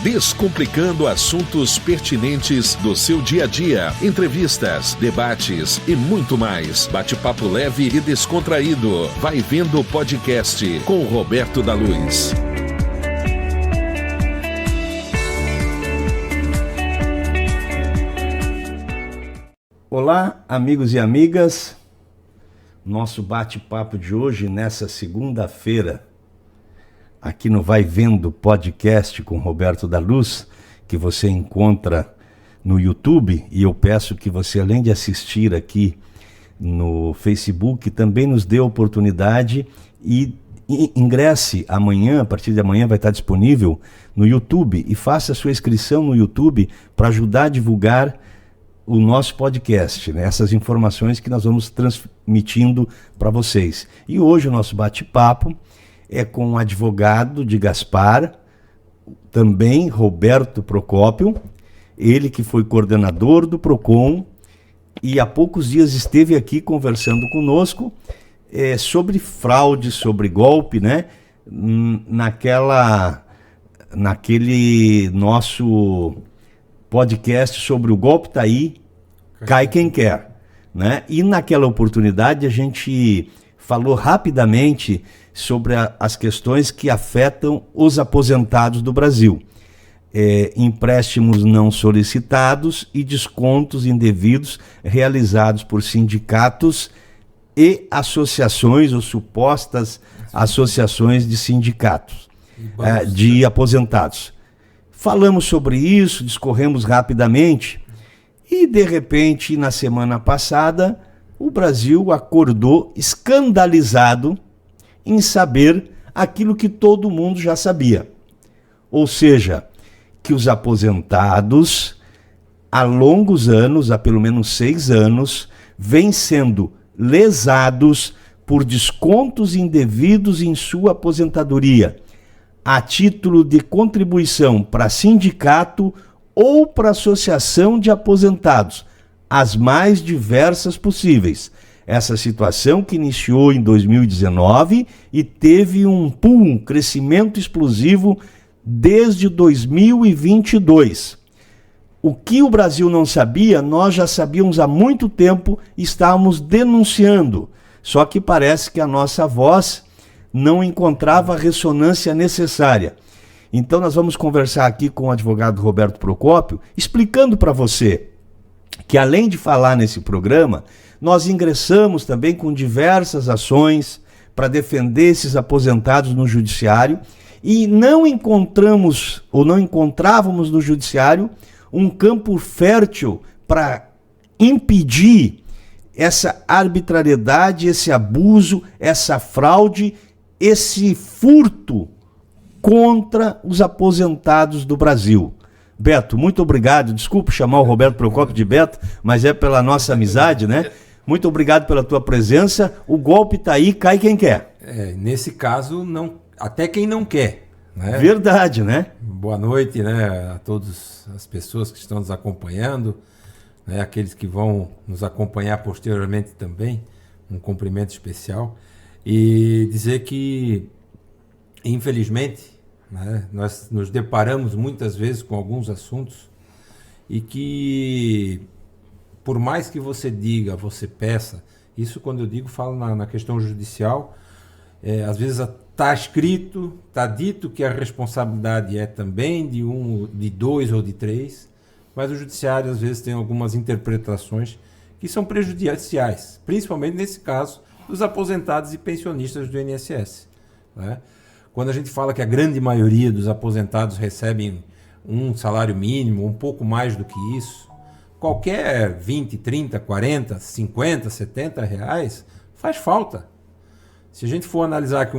Descomplicando assuntos pertinentes do seu dia a dia, entrevistas, debates e muito mais. Bate-papo leve e descontraído. Vai Vendo o Podcast com Roberto da Luz. Olá, amigos e amigas. Nosso bate-papo de hoje, nessa segunda-feira, aqui no Vai Vendo Podcast com Roberto da Luz, que você encontra no YouTube, e eu peço que você, além de assistir aqui no Facebook, também nos dê a oportunidade e ingresse amanhã, a partir de amanhã vai estar disponível no YouTube, e faça a sua inscrição no YouTube para ajudar a divulgar o nosso podcast, né? Essas informações que nós vamos transmitindo para vocês. E hoje o nosso bate-papo é com o advogado de Gaspar, também Roberto Procópio, ele que foi coordenador do Procon e há poucos dias esteve aqui conversando conosco sobre fraude, sobre golpe, né? Naquele nosso podcast sobre o golpe tá aí, cai quem quer, né? E naquela oportunidade a gente falou rapidamente sobre as questões que afetam os aposentados do Brasil. Empréstimos não solicitados e descontos indevidos realizados por sindicatos e associações ou supostas associações de sindicatos de aposentados. Falamos sobre isso, discorremos rapidamente e, de repente, na semana passada, o Brasil acordou escandalizado em saber aquilo que todo mundo já sabia. Ou seja, que os aposentados, há longos anos, há pelo menos 6 anos, vêm sendo lesados por descontos indevidos em sua aposentadoria, a título de contribuição para sindicato ou para associação de aposentados, as mais diversas possíveis. Essa situação que iniciou em 2019 e teve um crescimento explosivo desde 2022. O que o Brasil não sabia, nós já sabíamos há muito tempo e estávamos denunciando. Só que parece que a nossa voz não encontrava a ressonância necessária. Então nós vamos conversar aqui com o advogado Roberto Procópio, explicando para você que, além de falar nesse programa, nós ingressamos também com diversas ações para defender esses aposentados no judiciário e não encontramos ou não encontrávamos no judiciário um campo fértil para impedir essa arbitrariedade, esse abuso, essa fraude, esse furto contra os aposentados do Brasil. Beto, muito obrigado. Desculpe chamar o Roberto Procópio de Beto, mas é pela nossa amizade, né? Muito obrigado pela tua presença. O golpe tá aí, cai quem quer. Nesse caso, não, até quem não quer, né? Verdade, né? Boa noite, né, a todas as pessoas que estão nos acompanhando, né, aqueles que vão nos acompanhar posteriormente também. Um cumprimento especial. E dizer que, infelizmente, né, nós nos deparamos muitas vezes com alguns assuntos e que, por mais que você diga, você peça, isso quando eu digo, falo na questão judicial, às vezes está escrito, está dito que a responsabilidade é também de 2 ou de 3, mas o judiciário às vezes tem algumas interpretações que são prejudiciais, principalmente nesse caso dos aposentados e pensionistas do INSS, né? Quando a gente fala que a grande maioria dos aposentados recebem um salário mínimo, um pouco mais do que isso, qualquer 20, 30, 40, 50, 70 reais faz falta. Se a gente for analisar que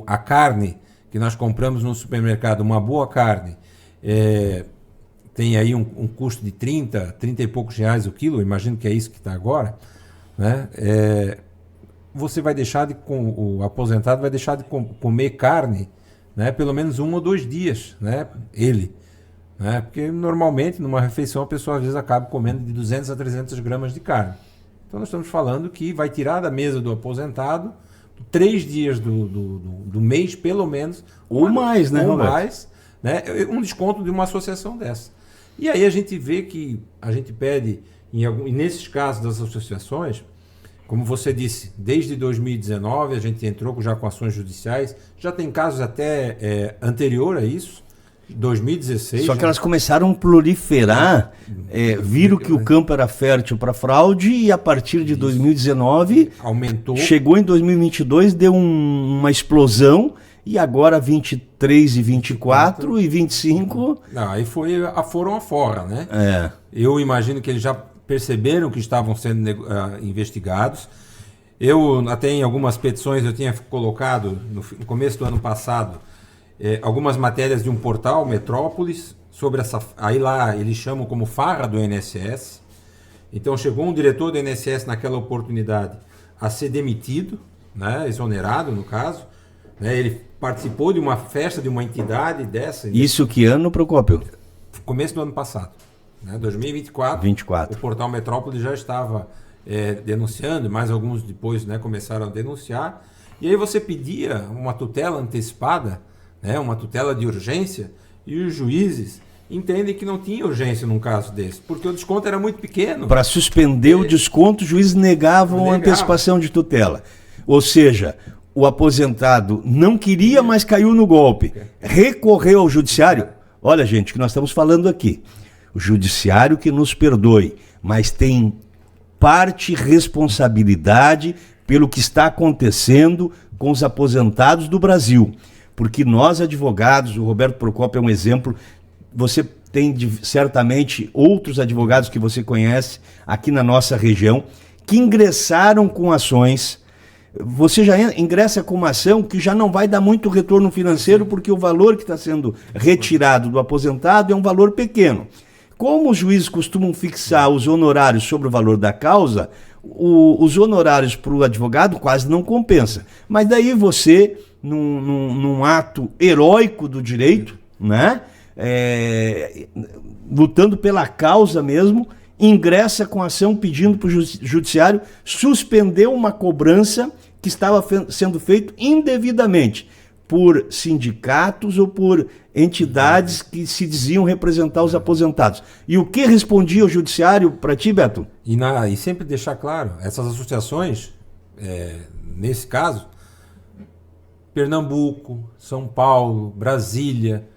a carne que nós compramos no supermercado, uma boa carne, tem aí um custo de 30 e poucos reais o quilo, imagino que é isso que está agora, né? Você vai deixar o aposentado vai deixar de comer carne, né, pelo menos 1 ou 2 dias, né, né, porque normalmente numa refeição a pessoa às vezes acaba comendo de 200 a 300 gramas de carne. Então nós estamos falando que vai tirar da mesa do aposentado 3 dias do mês, pelo menos, ou mais, né, ou mais, né, um desconto de uma associação dessa. E aí a gente vê que a gente pede, e nesses casos das associações, como você disse, desde 2019 a gente entrou já com ações judiciais, já tem casos até anterior a isso, 2016. Só que elas começaram a proliferar, viram que o campo era fértil para fraude e a partir de 2019 aumentou. Chegou em 2022, deu uma explosão e agora 23 e 24 e 25... Não, aí foram afora, né? É. Eu imagino que eles já perceberam que estavam sendo investigados. Eu até em algumas petições eu tinha colocado no começo do ano passado algumas matérias de um portal, Metrópolis, sobre essa... Aí lá eles chamam como farra do INSS. Então chegou um diretor do INSS naquela oportunidade a ser demitido, né, exonerado no caso. Né, ele participou de uma festa de uma entidade dessa. Isso que ano, Procópio? Começo do ano passado, né, 2024. 24. O portal Metrópolis já estava denunciando, mais alguns depois, né, começaram a denunciar. E aí você pedia uma tutela antecipada, né, uma tutela de urgência, e os juízes entendem que não tinha urgência num caso desse, porque o desconto era muito pequeno. Para suspender o desconto, os juízes negavam a antecipação de tutela. Ou seja, o aposentado não queria, mas caiu no golpe. Recorreu ao judiciário. Olha, gente, o que nós estamos falando aqui. O judiciário que nos perdoe, mas tem parte responsabilidade pelo que está acontecendo com os aposentados do Brasil. Porque nós, advogados, o Roberto Procópio é um exemplo, você tem certamente outros advogados que você conhece aqui na nossa região, que ingressaram com ações. Você já ingressa com uma ação que já não vai dar muito retorno financeiro, porque o valor que está sendo retirado do aposentado é um valor pequeno. Como os juízes costumam fixar os honorários sobre o valor da causa, os honorários para o advogado quase não compensa. Mas daí você, num ato heróico do direito, né, lutando pela causa mesmo, ingressa com ação pedindo para o judiciário suspender uma cobrança que estava sendo feita indevidamente por sindicatos ou por entidades que se diziam representar os aposentados. E o que respondia o judiciário para ti, Beto? E sempre deixar claro, essas associações, nesse caso, Pernambuco, São Paulo, Brasília,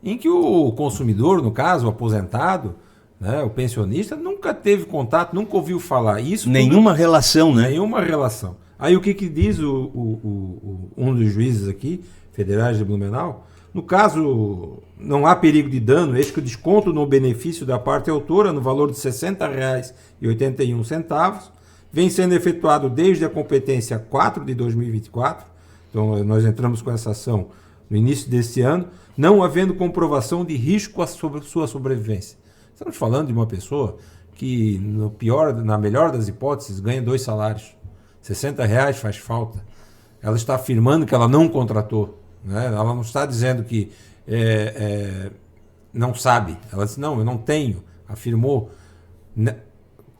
em que o consumidor, no caso, o aposentado, né, o pensionista, nunca teve contato, nunca ouviu falar. Isso nenhuma relação, né? Nenhuma relação. Aí o que diz um dos juízes aqui, federais de Blumenau? No caso, não há perigo de dano, eis que o desconto no benefício da parte autora, no valor de R$ 60,81, vem sendo efetuado desde a competência 4 de 2024, então nós entramos com essa ação no início desse ano, não havendo comprovação de risco sobre sua sobrevivência. Estamos falando de uma pessoa que, na melhor das hipóteses, ganha 2 salários. R$ 60 faz falta. Ela está afirmando que ela não contratou. Né? Ela não está dizendo que não sabe. Ela disse, não, eu não tenho. Afirmou, né,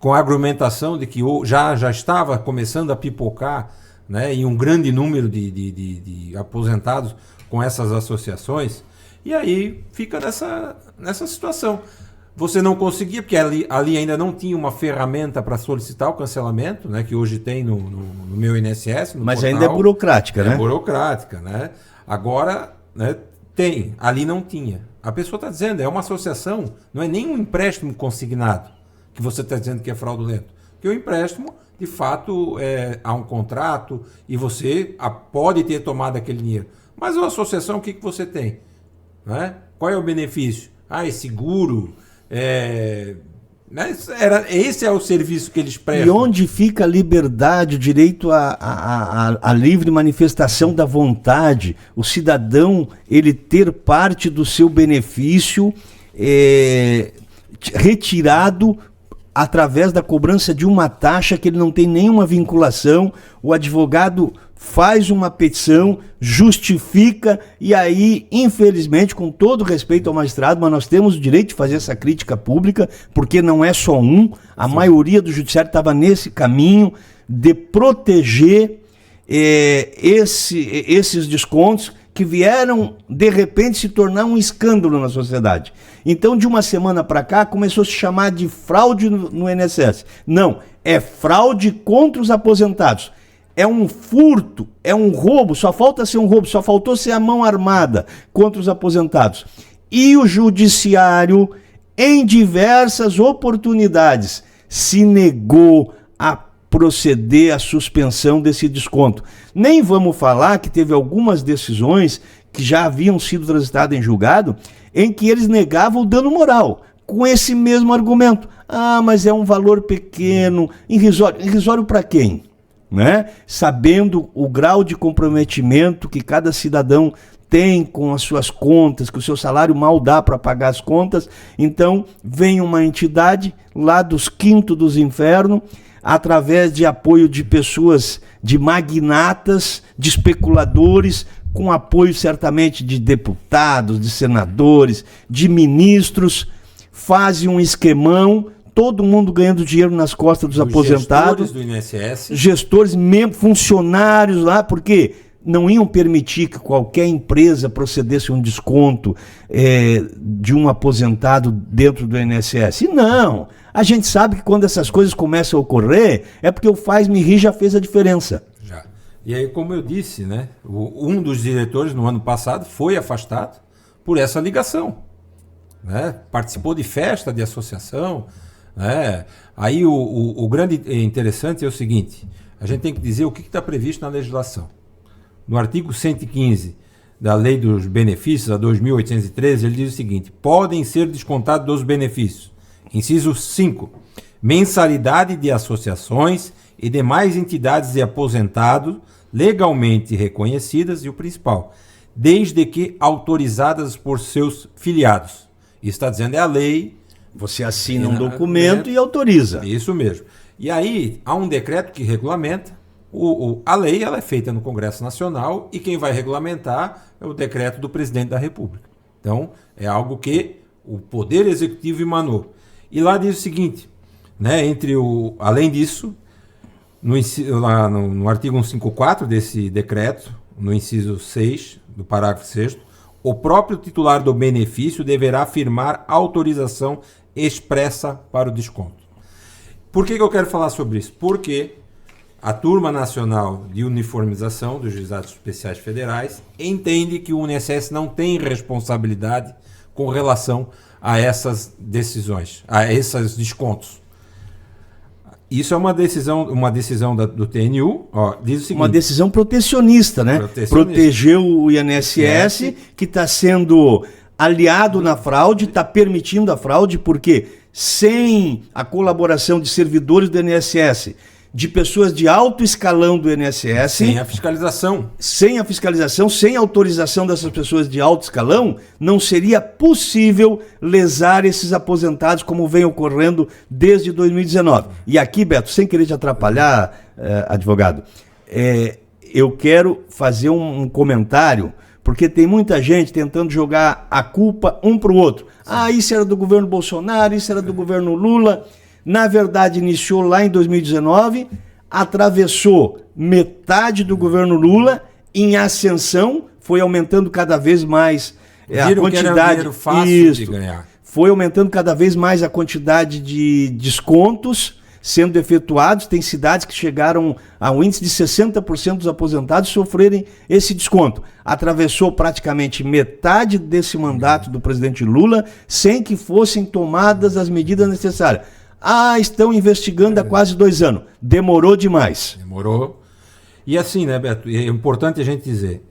com a argumentação de que já estava começando a pipocar, né, em um grande número de aposentados com essas associações. E aí fica nessa situação. Você não conseguia, porque ali ainda não tinha uma ferramenta para solicitar o cancelamento, né, que hoje tem no meu INSS. Mas portal. Ainda é burocrática, né? É burocrática, né? Agora, né, tem, ali não tinha. A pessoa está dizendo, é uma associação, não é nem um empréstimo consignado que você está dizendo que é fraudulento. Porque o empréstimo, de fato, há um contrato e você pode ter tomado aquele dinheiro. Mas a associação, o que você tem? Né? Qual é o benefício? É seguro... esse é o serviço que eles prestam. E onde fica a liberdade, o direito à livre manifestação da vontade, o cidadão ele ter parte do seu benefício retirado através da cobrança de uma taxa que ele não tem nenhuma vinculação, o advogado faz uma petição, justifica, e aí, infelizmente, com todo respeito ao magistrado, mas nós temos o direito de fazer essa crítica pública, porque não é só a maioria do judiciário estava nesse caminho de proteger esses descontos que vieram, de repente, se tornar um escândalo na sociedade. Então, de uma semana para cá, começou a se chamar de fraude no INSS. Não, é fraude contra os aposentados. É um furto, é um roubo, só falta ser um roubo, só faltou ser a mão armada contra os aposentados. E o judiciário, em diversas oportunidades, se negou a proceder à suspensão desse desconto. Nem vamos falar que teve algumas decisões que já haviam sido transitadas em julgado, em que eles negavam o dano moral, com esse mesmo argumento. Ah, mas é um valor pequeno, irrisório. Irrisório para quem? Né? Sabendo o grau de comprometimento que cada cidadão tem com as suas contas, que o seu salário mal dá para pagar as contas, então vem uma entidade lá dos quintos dos infernos, através de apoio de pessoas, de magnatas, de especuladores, com apoio certamente de deputados, de senadores, de ministros, fazem um esquemão, todo mundo ganhando dinheiro nas costas dos aposentados. Gestores do INSS. Gestores, funcionários lá, porque não iam permitir que qualquer empresa procedesse a um desconto de um aposentado dentro do INSS. E não, a gente sabe que quando essas coisas começam a ocorrer, é porque o faz-me rir já fez a diferença. Já. E aí, como eu disse, né, um dos diretores no ano passado foi afastado por essa ligação. Né? Participou de festa de associação. Né? Aí o grande interessante é o seguinte, a gente tem que dizer o que está previsto na legislação. No artigo 115 da Lei dos Benefícios, a 2.813, ele diz o seguinte: podem ser descontados dos benefícios. Inciso 5. Mensalidade de associações e demais entidades de aposentados legalmente reconhecidas, e o principal, desde que autorizadas por seus filiados. Isso está dizendo é a lei. Você assina um documento e autoriza. Isso mesmo. E aí há um decreto que regulamenta. A lei ela é feita no Congresso Nacional e quem vai regulamentar é o decreto do Presidente da República. Então, é algo que o Poder Executivo emanou. E lá diz o seguinte, né, além disso, no artigo 154 desse decreto, no inciso 6 do parágrafo 6º, o próprio titular do benefício deverá firmar autorização expressa para o desconto. Por que eu quero falar sobre isso? Porque a Turma Nacional de Uniformização dos Juizados Especiais Federais entende que o INSS não tem responsabilidade com relação a essas decisões, a esses descontos. Isso é uma decisão do TNU, diz o seguinte, uma decisão protecionista, né? Protegeu o INSS, que está sendo aliado na fraude, está permitindo a fraude, porque sem a colaboração de servidores do INSS, de pessoas de alto escalão do INSS... Sem a fiscalização. Sem a fiscalização, sem a autorização dessas pessoas de alto escalão, não seria possível lesar esses aposentados como vem ocorrendo desde 2019. E aqui, Beto, sem querer te atrapalhar, advogado, eu quero fazer um comentário, porque tem muita gente tentando jogar a culpa um para o outro. Ah, isso era do governo Bolsonaro, isso era do governo Lula... Na verdade, iniciou lá em 2019, atravessou metade do governo Lula, em ascensão, foi aumentando cada vez mais a quantidade. Que era fácil de ganhar. Foi aumentando cada vez mais a quantidade de descontos sendo efetuados. Tem cidades que chegaram a um índice de 60% dos aposentados sofrerem esse desconto. Atravessou praticamente metade desse mandato do presidente Lula sem que fossem tomadas as medidas necessárias. Ah, estão investigando há quase 2 anos. Demorou demais. Demorou. E assim, né, Beto, é importante a gente dizer,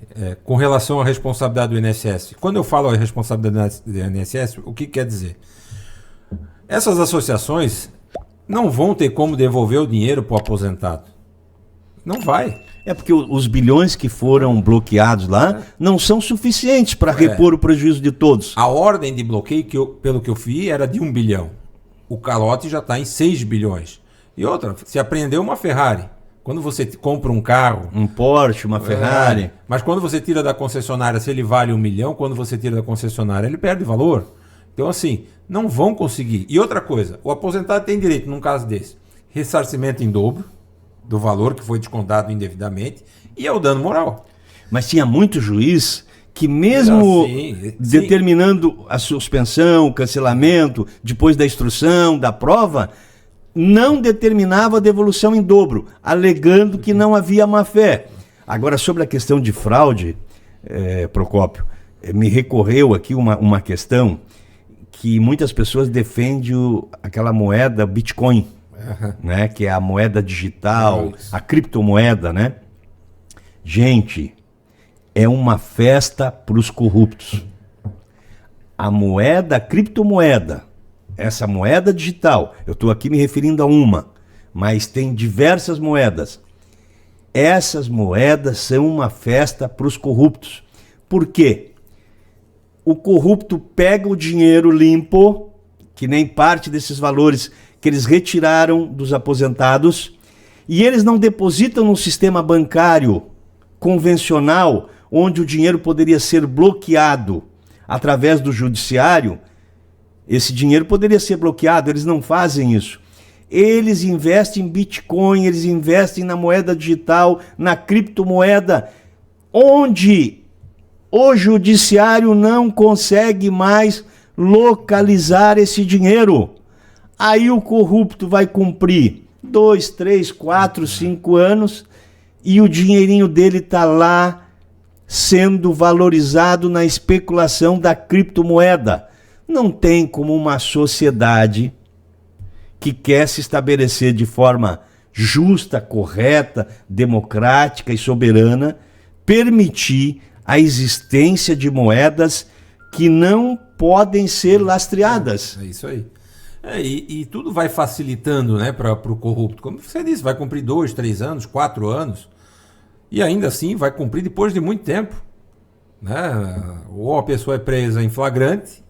com relação à responsabilidade do INSS, quando eu falo a responsabilidade do INSS, o que quer dizer? Essas associações não vão ter como devolver o dinheiro para o aposentado. Não vai. É porque os bilhões que foram bloqueados lá não são suficientes para repor o prejuízo de todos. A ordem de bloqueio, pelo que eu vi, era de 1 bilhão. O calote já está em 6 bilhões. E outra, se apreendeu uma Ferrari, quando você compra um carro... Um Porsche, uma Ferrari... Mas quando você tira da concessionária, se ele vale 1 milhão, quando você tira da concessionária, ele perde valor. Então, assim, não vão conseguir. E outra coisa, o aposentado tem direito, num caso desse, ressarcimento em dobro do valor que foi descontado indevidamente e é o dano moral. Mas tinha muito juiz que mesmo Sim. determinando a suspensão, o cancelamento, depois da instrução, da prova, não determinava a devolução em dobro, alegando que não havia má-fé. Agora, sobre a questão de fraude, Procópio, me recorreu aqui uma questão que muitas pessoas defendem aquela moeda Bitcoin, né, que é a moeda digital, a criptomoeda, né? Gente, é uma festa para os corruptos. A moeda, a criptomoeda, essa moeda digital, eu estou aqui me referindo a uma, mas tem diversas moedas. Essas moedas são uma festa para os corruptos. Por quê? O corrupto pega o dinheiro limpo, que nem parte desses valores que eles retiraram dos aposentados, e eles não depositam no sistema bancário convencional, onde o dinheiro poderia ser bloqueado através do judiciário. Esse dinheiro poderia ser bloqueado, eles não fazem isso. Eles investem em Bitcoin, eles investem na moeda digital, na criptomoeda, onde o judiciário não consegue mais localizar esse dinheiro. Aí o corrupto vai cumprir 2, 3, 4, 5 anos e o dinheirinho dele está lá sendo valorizado na especulação da criptomoeda. Não tem como uma sociedade que quer se estabelecer de forma justa, correta, democrática e soberana permitir a existência de moedas que não podem ser lastreadas. É isso aí. E tudo vai facilitando, né, para o corrupto. Como você disse, vai cumprir 2, 3 anos, 4 anos, e ainda assim vai cumprir depois de muito tempo. Né? Ou a pessoa é presa em flagrante,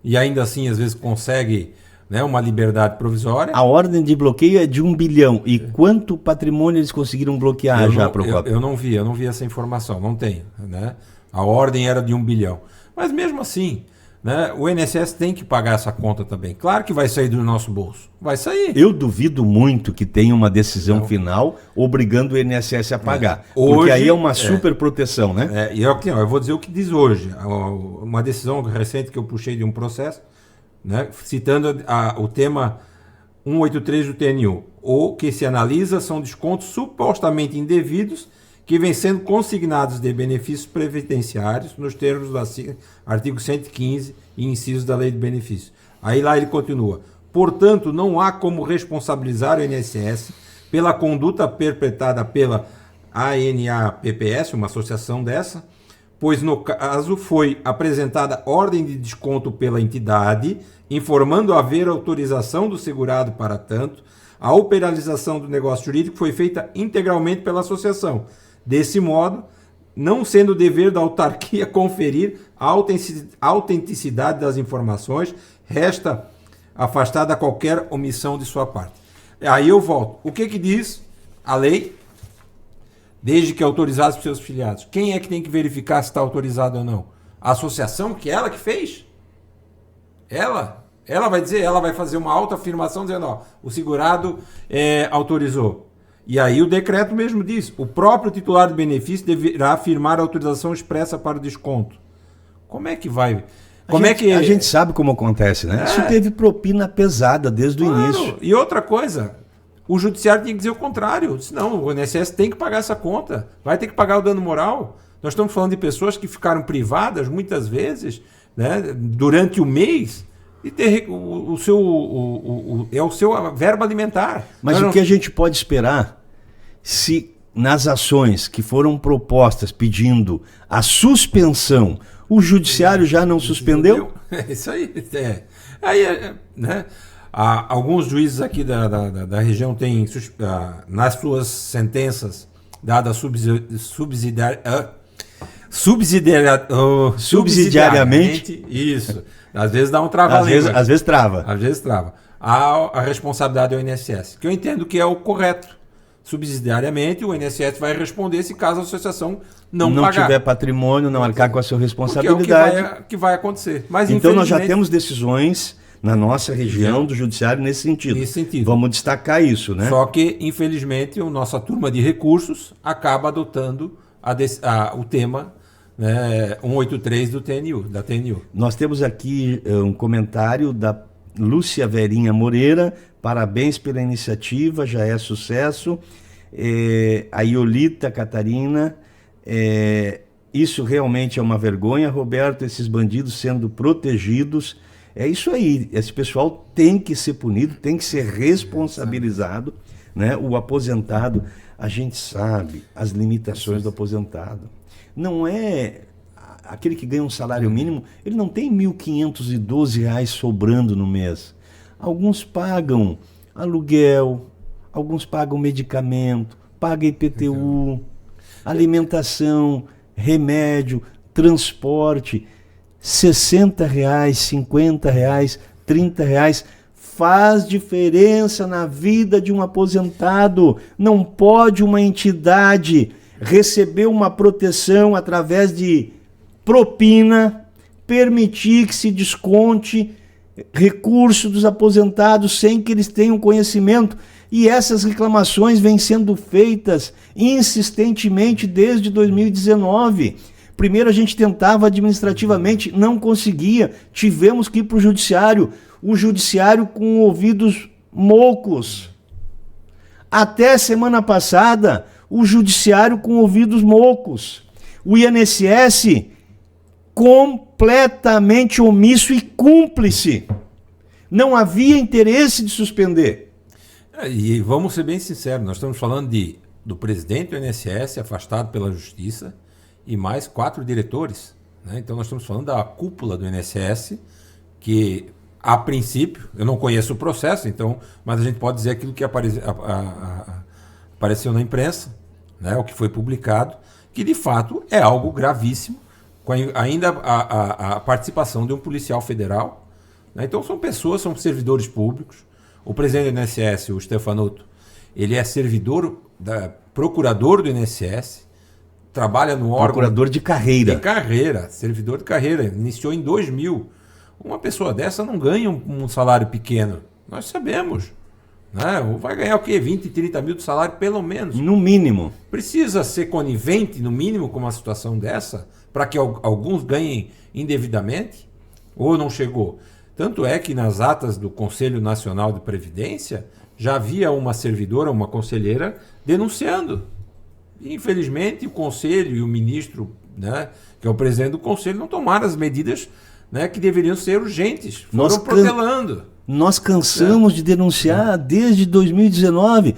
e ainda assim às vezes consegue, né, uma liberdade provisória. A ordem de bloqueio é de 1 bilhão. E quanto patrimônio eles conseguiram bloquear Procópio? Eu não vi essa informação, não tenho. Né? A ordem era de 1 bilhão. Mas mesmo assim, né, o INSS tem que pagar essa conta também. Claro que vai sair do nosso bolso. Vai sair. Eu duvido muito que tenha uma decisão final obrigando o INSS a pagar. Porque Hoje, aí é uma super proteção, né? E eu vou dizer o que diz hoje. Uma decisão recente que eu puxei de um processo, né, citando o tema 183 do TNU. O que se analisa são descontos supostamente indevidos que vêm sendo consignados de benefícios previdenciários nos termos do artigo 115 e incisos da Lei de Benefícios. Aí lá ele continua. Portanto, não há como responsabilizar o INSS pela conduta perpetrada pela ANAPPS, uma associação dessa, pois no caso foi apresentada ordem de desconto pela entidade, informando haver autorização do segurado para tanto, a operação do negócio jurídico foi feita integralmente pela associação. Desse modo, não sendo dever da autarquia conferir a autenticidade das informações, resta afastada qualquer omissão de sua parte. Aí eu volto. O que diz a lei? Desde que autorizados por seus filiados. Quem é que tem que verificar se está autorizado ou não? A associação, que é ela que fez? Ela vai dizer, ela vai fazer uma autoafirmação dizendo, ó, o segurado autorizou. E aí o decreto mesmo diz, o próprio titular do benefício deverá afirmar a autorização expressa para o desconto. Como é que vai? A gente sabe como acontece, né? Isso teve propina pesada desde o início. E outra coisa, o judiciário tem que dizer o contrário. Senão o INSS tem que pagar essa conta. Vai ter que pagar o dano moral. Nós estamos falando de pessoas que ficaram privadas, muitas vezes, né, durante o mês, e ter o seu verba alimentar. Mas o que a gente pode esperar se nas ações que foram propostas pedindo a suspensão, o judiciário já não suspendeu? É isso aí. Aí, né, alguns juízes aqui da região têm, nas suas sentenças dadas subsidiariamente, isso. Às vezes dá um trava-língua. Às vezes trava. Às vezes trava. A responsabilidade é o INSS, que eu entendo que é o correto. Subsidiariamente, o INSS vai responder se caso a associação não pagar. Não tiver patrimônio, não arcar com a sua responsabilidade. Porque é o que vai acontecer. Mas, então nós já temos decisões na nossa região do judiciário nesse sentido. Vamos destacar isso, né? Só que, infelizmente, a nossa turma de recursos acaba adotando o tema né, 183 do TNU, da TNU. Nós temos aqui um comentário da Lúcia Verinha Moreira, parabéns pela iniciativa, já é sucesso. A Iolita Catarina, isso realmente é uma vergonha, Roberto, esses bandidos sendo protegidos. É isso aí, esse pessoal tem que ser punido, tem que ser responsabilizado, né? O aposentado, a gente sabe as limitações do aposentado. Não é aquele que ganha um salário mínimo, ele não tem R$ 1.512 sobrando no mês. Alguns pagam aluguel, alguns pagam medicamento, pagam IPTU, alimentação, remédio, transporte. R$60, R$50, R$30 faz diferença na vida de um aposentado. Não pode uma entidade receber uma proteção através de propina, permitir que se desconte recurso dos aposentados sem que eles tenham conhecimento. E essas reclamações vêm sendo feitas insistentemente desde 2019. Primeiro a gente tentava administrativamente, não conseguia, tivemos que ir para o judiciário com ouvidos moucos. Até semana passada, o judiciário com ouvidos moucos. O INSS completamente omisso e cúmplice. Não havia interesse de suspender. E vamos ser bem sinceros, nós estamos falando do presidente do INSS afastado pela justiça e mais 4 diretores, né? Então nós estamos falando da cúpula do INSS, que a princípio, eu não conheço o processo, então, mas a gente pode dizer aquilo que apareceu na imprensa, né? O que foi publicado, que de fato é algo gravíssimo, com ainda a participação de um policial federal, né? Então são pessoas, são servidores públicos. O presidente do INSS, o Stefanuto, ele é procurador do INSS, trabalha no órgão... Procurador de carreira. De carreira, servidor de carreira. Iniciou em 2000. Uma pessoa dessa não ganha um salário pequeno. Nós sabemos. Né? Vai ganhar o quê? 20, 30 mil de salário, pelo menos. No mínimo. Precisa ser conivente, no mínimo, com uma situação dessa, para que alguns ganhem indevidamente? Ou não chegou? Tanto é que nas atas do Conselho Nacional de Previdência já havia uma servidora, uma conselheira, denunciando. E, infelizmente, o Conselho e o ministro, né, que é o presidente do Conselho, não tomaram as medidas, né, que deveriam ser urgentes. Foram protelando. Nós cansamos de denunciar desde 2019.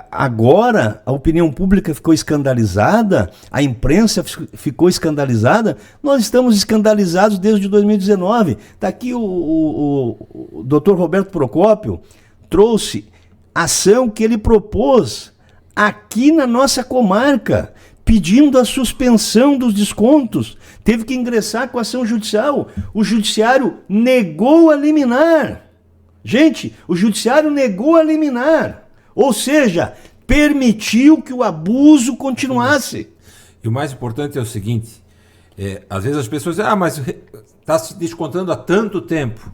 Agora a opinião pública ficou escandalizada, a imprensa ficou escandalizada, nós estamos escandalizados desde 2019. Está aqui o Dr. Roberto Procópio trouxe ação que ele propôs aqui na nossa comarca, pedindo a suspensão dos descontos. Teve que ingressar com ação judicial. O judiciário negou a liminar. Gente, o judiciário negou a liminar. Ou seja, permitiu que o abuso continuasse. E o mais importante é o seguinte, às vezes as pessoas dizem, mas está se descontando há tanto tempo.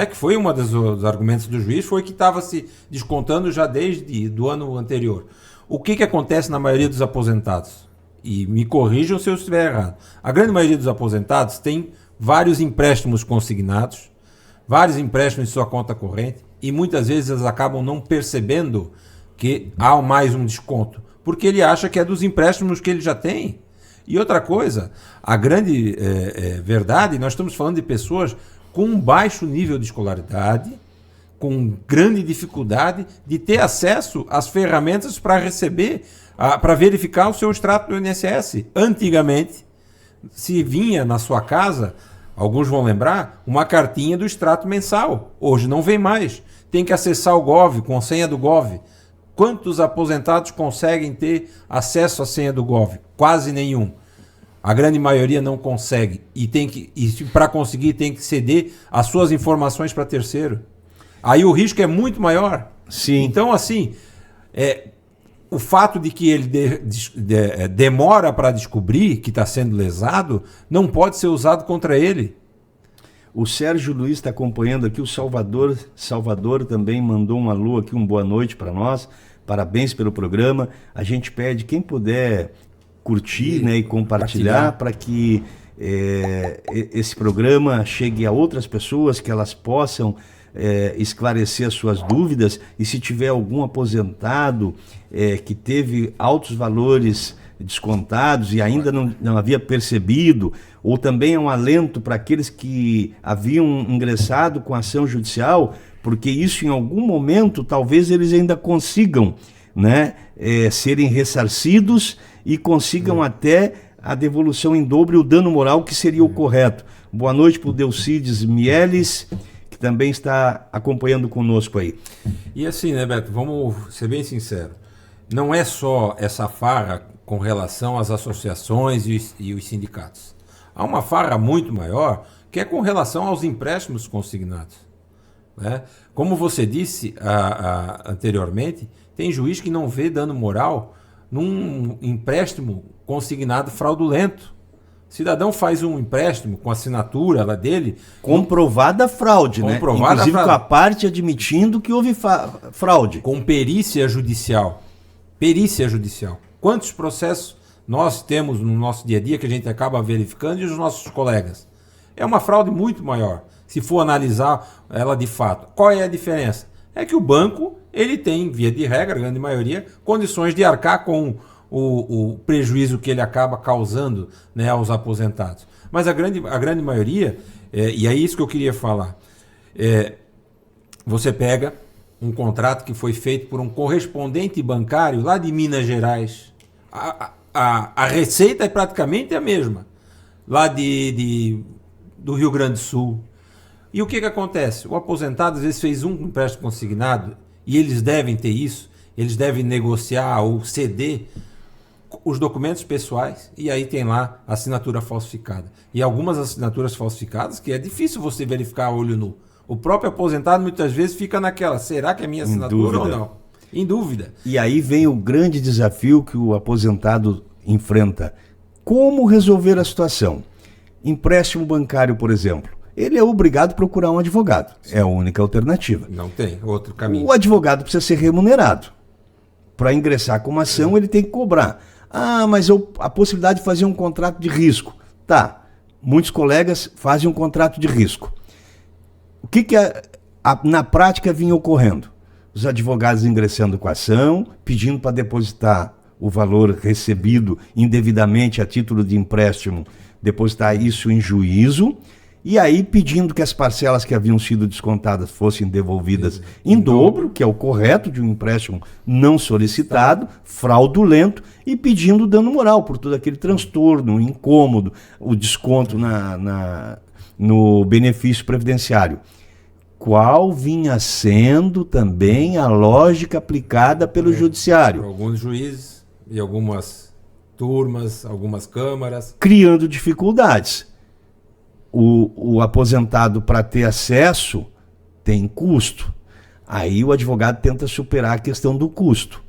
Que foi um dos argumentos do juiz, foi que estava se descontando já desde o ano anterior. O que acontece na maioria dos aposentados? E me corrijam se eu estiver errado. A grande maioria dos aposentados tem vários empréstimos consignados, vários empréstimos em sua conta corrente, e muitas vezes eles acabam não percebendo que há mais um desconto, porque ele acha que é dos empréstimos que ele já tem. E outra coisa, a grande verdade, nós estamos falando de pessoas com um baixo nível de escolaridade, com grande dificuldade de ter acesso às ferramentas para receber, para verificar o seu extrato do INSS. Antigamente, se vinha na sua casa, alguns vão lembrar, uma cartinha do extrato mensal. Hoje não vem mais. Tem que acessar o Gov, com a senha do Gov. Quantos aposentados conseguem ter acesso à senha do Gov? Quase nenhum. A grande maioria não consegue. E para conseguir tem que ceder as suas informações para terceiro. Aí o risco é muito maior. Sim. Então, assim, o fato de que ele demora para descobrir que está sendo lesado não pode ser usado contra ele. O Sérgio Luiz está acompanhando aqui, o Salvador também mandou um alô aqui, uma boa noite para nós. Parabéns pelo programa. A gente pede, quem puder curtir, né, e compartilhar para que esse programa chegue a outras pessoas, que elas possam esclarecer as suas dúvidas. E se tiver algum aposentado que teve altos valores descontados e ainda não havia percebido, ou também é um alento para aqueles que haviam ingressado com ação judicial, porque isso em algum momento talvez eles ainda consigam, né, serem ressarcidos e consigam até a devolução em dobro e o dano moral, que seria o correto. Boa noite para o Delcides Mieles, que também está acompanhando conosco aí. E assim, né, Beto, vamos ser bem sinceros, não é só essa farra com relação às associações e os sindicatos. Há uma farra muito maior, que é com relação aos empréstimos consignados, né? Como você disse anteriormente, tem juiz que não vê dano moral num empréstimo consignado fraudulento. O cidadão faz um empréstimo com assinatura lá dele. Comprovada fraude, né? Inclusive com a parte admitindo que houve fraude. Com perícia judicial. Perícia judicial. Quantos processos nós temos no nosso dia a dia que a gente acaba verificando e os nossos colegas? É uma fraude muito maior, se for analisar ela de fato. Qual é a diferença? É que o banco, ele tem, via de regra, a grande maioria, condições de arcar com o prejuízo que ele acaba causando, né, aos aposentados. Mas a grande maioria, e é isso que eu queria falar, você pega um contrato que foi feito por um correspondente bancário lá de Minas Gerais. A receita é praticamente a mesma, lá do Rio Grande do Sul. E o que acontece? O aposentado às vezes fez um empréstimo consignado, e eles devem ter isso, eles devem negociar ou ceder os documentos pessoais, e aí tem lá a assinatura falsificada. E algumas assinaturas falsificadas que é difícil você verificar a olho nu. O próprio aposentado muitas vezes fica naquela, será que é minha assinatura ou não? Em dúvida. E aí vem o grande desafio que o aposentado enfrenta. Como resolver a situação? Empréstimo bancário, por exemplo. Ele é obrigado a procurar um advogado. Sim. É a única alternativa. Não tem outro caminho. O advogado precisa ser remunerado. Para ingressar com uma ação, ele tem que cobrar. Ah, mas a possibilidade de fazer um contrato de risco. Tá, muitos colegas fazem um contrato de risco. O que na prática vinha ocorrendo? Os advogados ingressando com a ação, pedindo para depositar o valor recebido indevidamente a título de empréstimo, depositar isso em juízo, e aí pedindo que as parcelas que haviam sido descontadas fossem devolvidas em dobro, que é o correto de um empréstimo não solicitado, fraudulento, e pedindo dano moral por todo aquele transtorno, incômodo, o desconto no benefício previdenciário. Qual vinha sendo também a lógica aplicada pelo judiciário? Alguns juízes e algumas turmas, algumas câmaras. Criando dificuldades. O aposentado, para ter acesso, tem custo. Aí o advogado tenta superar a questão do custo.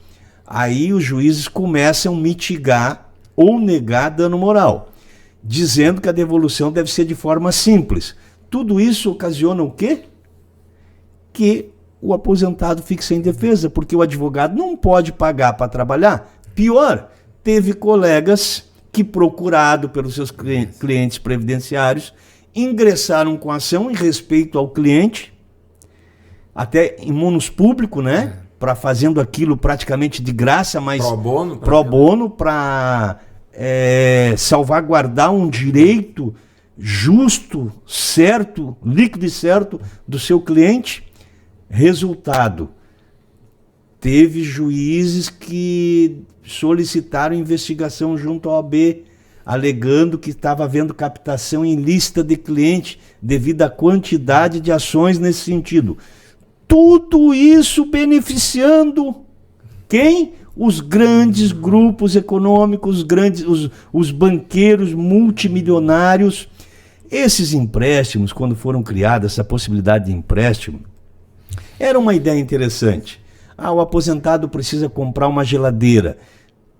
Aí os juízes começam a mitigar ou negar dano moral, dizendo que a devolução deve ser de forma simples. Tudo isso ocasiona o quê? Que o aposentado fique sem defesa, porque o advogado não pode pagar para trabalhar. Pior, teve colegas que, procurado pelos seus clientes previdenciários, ingressaram com ação em respeito ao cliente, até em munus público, né? Para fazendo aquilo praticamente de graça, mas pro bono para salvaguardar um direito justo, certo, líquido e certo do seu cliente. Resultado, teve juízes que solicitaram investigação junto ao OAB, alegando que estava havendo captação ilícita de cliente devido à quantidade de ações nesse sentido. Tudo isso beneficiando quem? Os grandes grupos econômicos, os banqueiros multimilionários. Esses empréstimos, quando foram criadas, essa possibilidade de empréstimo, era uma ideia interessante. O aposentado precisa comprar uma geladeira.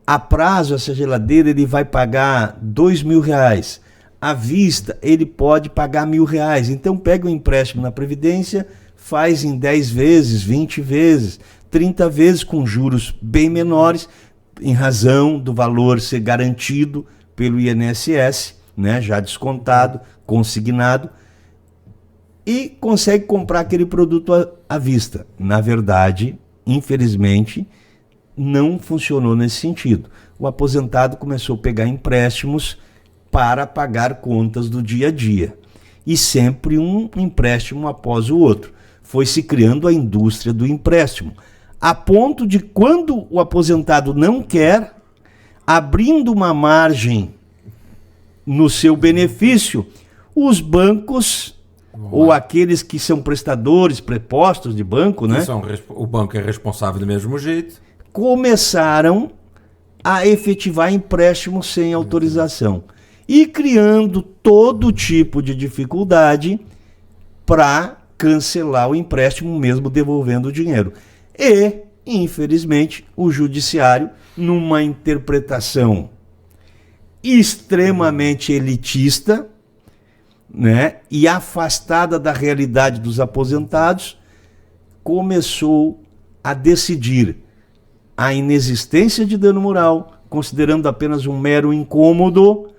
A prazo, essa geladeira ele vai pagar R$2.000. À vista, ele pode pagar R$1.000. Então pega o empréstimo na Previdência, faz em 10 vezes, 20 vezes, 30 vezes com juros bem menores, em razão do valor ser garantido pelo INSS, né, já descontado, consignado, e consegue comprar aquele produto à vista. Na verdade, infelizmente, não funcionou nesse sentido. O aposentado começou a pegar empréstimos para pagar contas do dia a dia. E sempre um empréstimo após o outro. Foi se criando a indústria do empréstimo. A ponto de, quando o aposentado não quer, abrindo uma margem no seu benefício, os bancos, ou aqueles que são prestadores, prepostos de banco, né? O banco é responsável do mesmo jeito. Começaram a efetivar empréstimos sem autorização. E criando todo tipo de dificuldade para cancelar o empréstimo, mesmo devolvendo o dinheiro. E, infelizmente, o judiciário, numa interpretação extremamente elitista, né, e afastada da realidade dos aposentados, começou a decidir a inexistência de dano moral, considerando apenas um mero incômodo,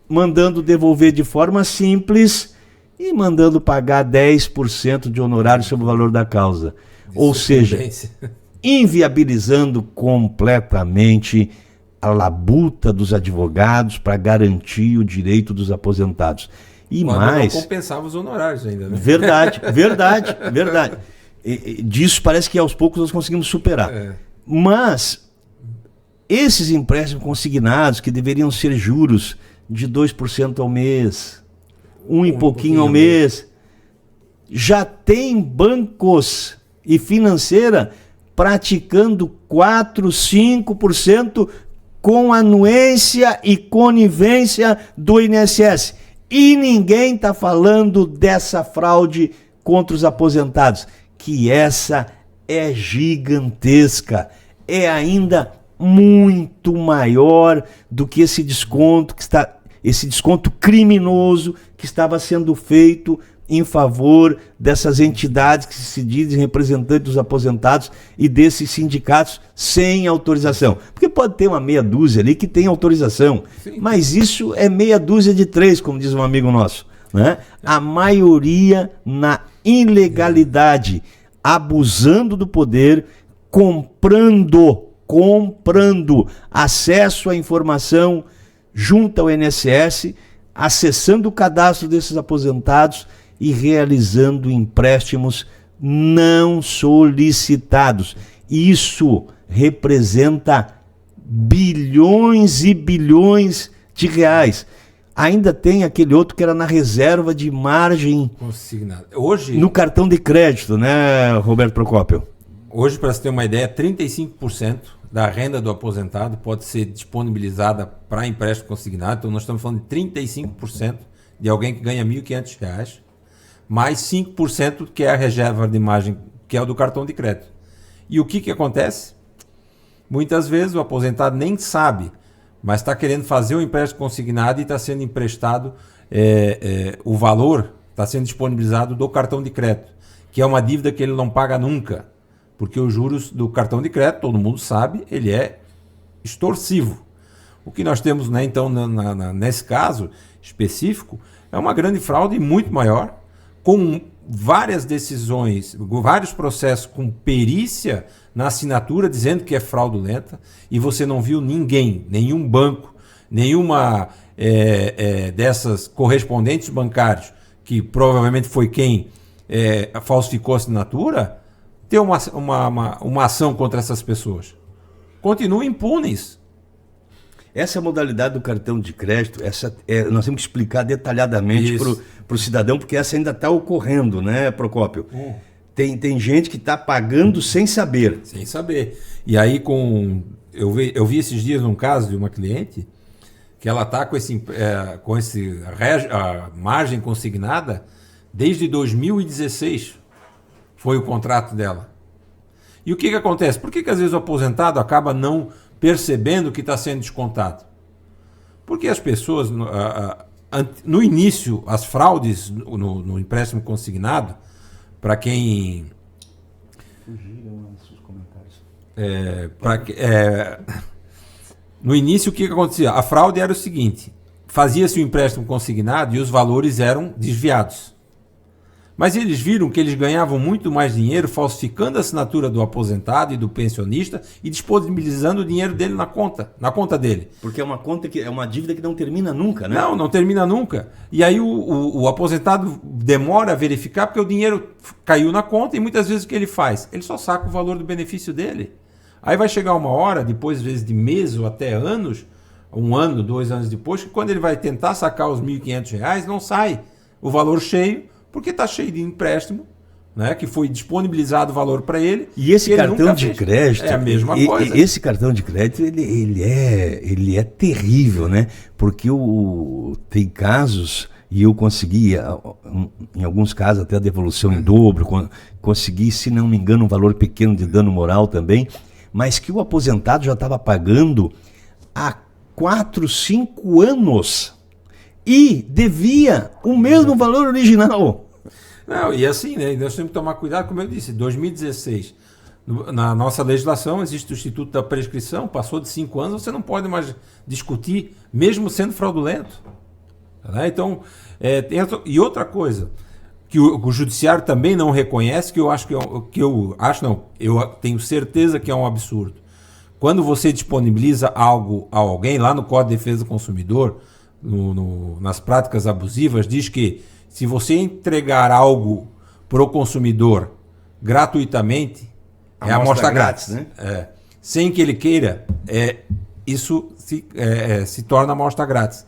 mandando devolver de forma simples e mandando pagar 10% de honorário sobre o valor da causa. Ou seja, inviabilizando completamente a labuta dos advogados para garantir o direito dos aposentados. E quando mais, não compensava os honorários ainda, né? Verdade. Disso parece que aos poucos nós conseguimos superar. Mas esses empréstimos consignados, que deveriam ser juros de 2% ao mês, e pouquinho ao mês, já tem bancos e financeira praticando 4%, 5% com anuência e conivência do INSS. E ninguém está falando dessa fraude contra os aposentados, que essa é gigantesca, é ainda muito maior do que esse desconto criminoso que estava sendo feito em favor dessas entidades que se dizem representantes dos aposentados e desses sindicatos sem autorização. Porque pode ter uma meia dúzia ali que tem autorização, sim, mas isso é meia dúzia de 3, como diz um amigo nosso, né? A maioria na ilegalidade, abusando do poder, comprando acesso à informação junto ao INSS, acessando o cadastro desses aposentados e realizando empréstimos não solicitados. Isso representa bilhões e bilhões de reais. Ainda tem aquele outro que era na reserva de margem consignada. Hoje, no cartão de crédito, né, Roberto Procópio? Hoje, para você ter uma ideia, 35% da renda do aposentado pode ser disponibilizada para empréstimo consignado. Então, nós estamos falando de 35% de alguém que ganha R$ 1.500, mais 5% que é a reserva de imagem, que é o do cartão de crédito. E o que acontece? Muitas vezes o aposentado nem sabe, mas está querendo fazer o empréstimo consignado e está sendo emprestado, o valor está sendo disponibilizado do cartão de crédito, que é uma dívida que ele não paga nunca, porque os juros do cartão de crédito, todo mundo sabe, ele é extorsivo. O que nós temos, né, então, nesse caso específico, é uma grande fraude muito maior, com várias decisões, vários processos com perícia na assinatura dizendo que é fraudulenta, e você não viu ninguém, nenhum banco, nenhuma dessas correspondentes bancários, que provavelmente foi quem falsificou a assinatura, ter uma ação contra essas pessoas. Continuam impunes. Essa modalidade do cartão de crédito, nós temos que explicar detalhadamente para o cidadão, porque essa ainda está ocorrendo, né, Procópio? Tem gente que está pagando sem saber. Sem saber. E aí, eu vi esses dias um caso de uma cliente que ela está com a margem consignada desde 2016. Foi o contrato dela. E o que acontece? Por que às vezes o aposentado acaba não percebendo que está sendo descontado? Porque as pessoas, no início, as fraudes no empréstimo consignado, para quem... Fugiram os comentários. No início, o que acontecia? A fraude era o seguinte: fazia-se o empréstimo consignado e os valores eram desviados. Mas eles viram que eles ganhavam muito mais dinheiro falsificando a assinatura do aposentado e do pensionista e disponibilizando o dinheiro dele na conta dele. Porque é uma conta que é uma dívida que não termina nunca, né? Não termina nunca. E aí o aposentado demora a verificar porque o dinheiro caiu na conta e muitas vezes o que ele faz? Ele só saca o valor do benefício dele. Aí vai chegar uma hora, depois às vezes de meses ou até anos, 1 ano, 2 anos depois, que quando ele vai tentar sacar os R$ 1.500, não sai o valor cheio, porque está cheio de empréstimo, né, que foi disponibilizado o valor para ele. E esse cartão de crédito é a mesma coisa. Esse cartão de crédito ele é terrível, né? Porque tem casos, e eu consegui, em alguns casos, até a devolução em dobro, consegui, se não me engano, um valor pequeno de dano moral também, mas que o aposentado já estava pagando há 4, 5 anos e devia o mesmo valor original. Não, e assim, né? Nós temos que tomar cuidado, como eu disse, 2016, na nossa legislação existe o Instituto da Prescrição, passou de 5 anos, você não pode mais discutir, mesmo sendo fraudulento. Né? Então, e outra coisa, que o judiciário também não reconhece, que eu acho eu tenho certeza que é um absurdo. Quando você disponibiliza algo a alguém, lá no Código de Defesa do Consumidor, nas práticas abusivas, diz que se você entregar algo para o consumidor gratuitamente, é amostra grátis, né? Sem que ele queira, isso se torna amostra grátis.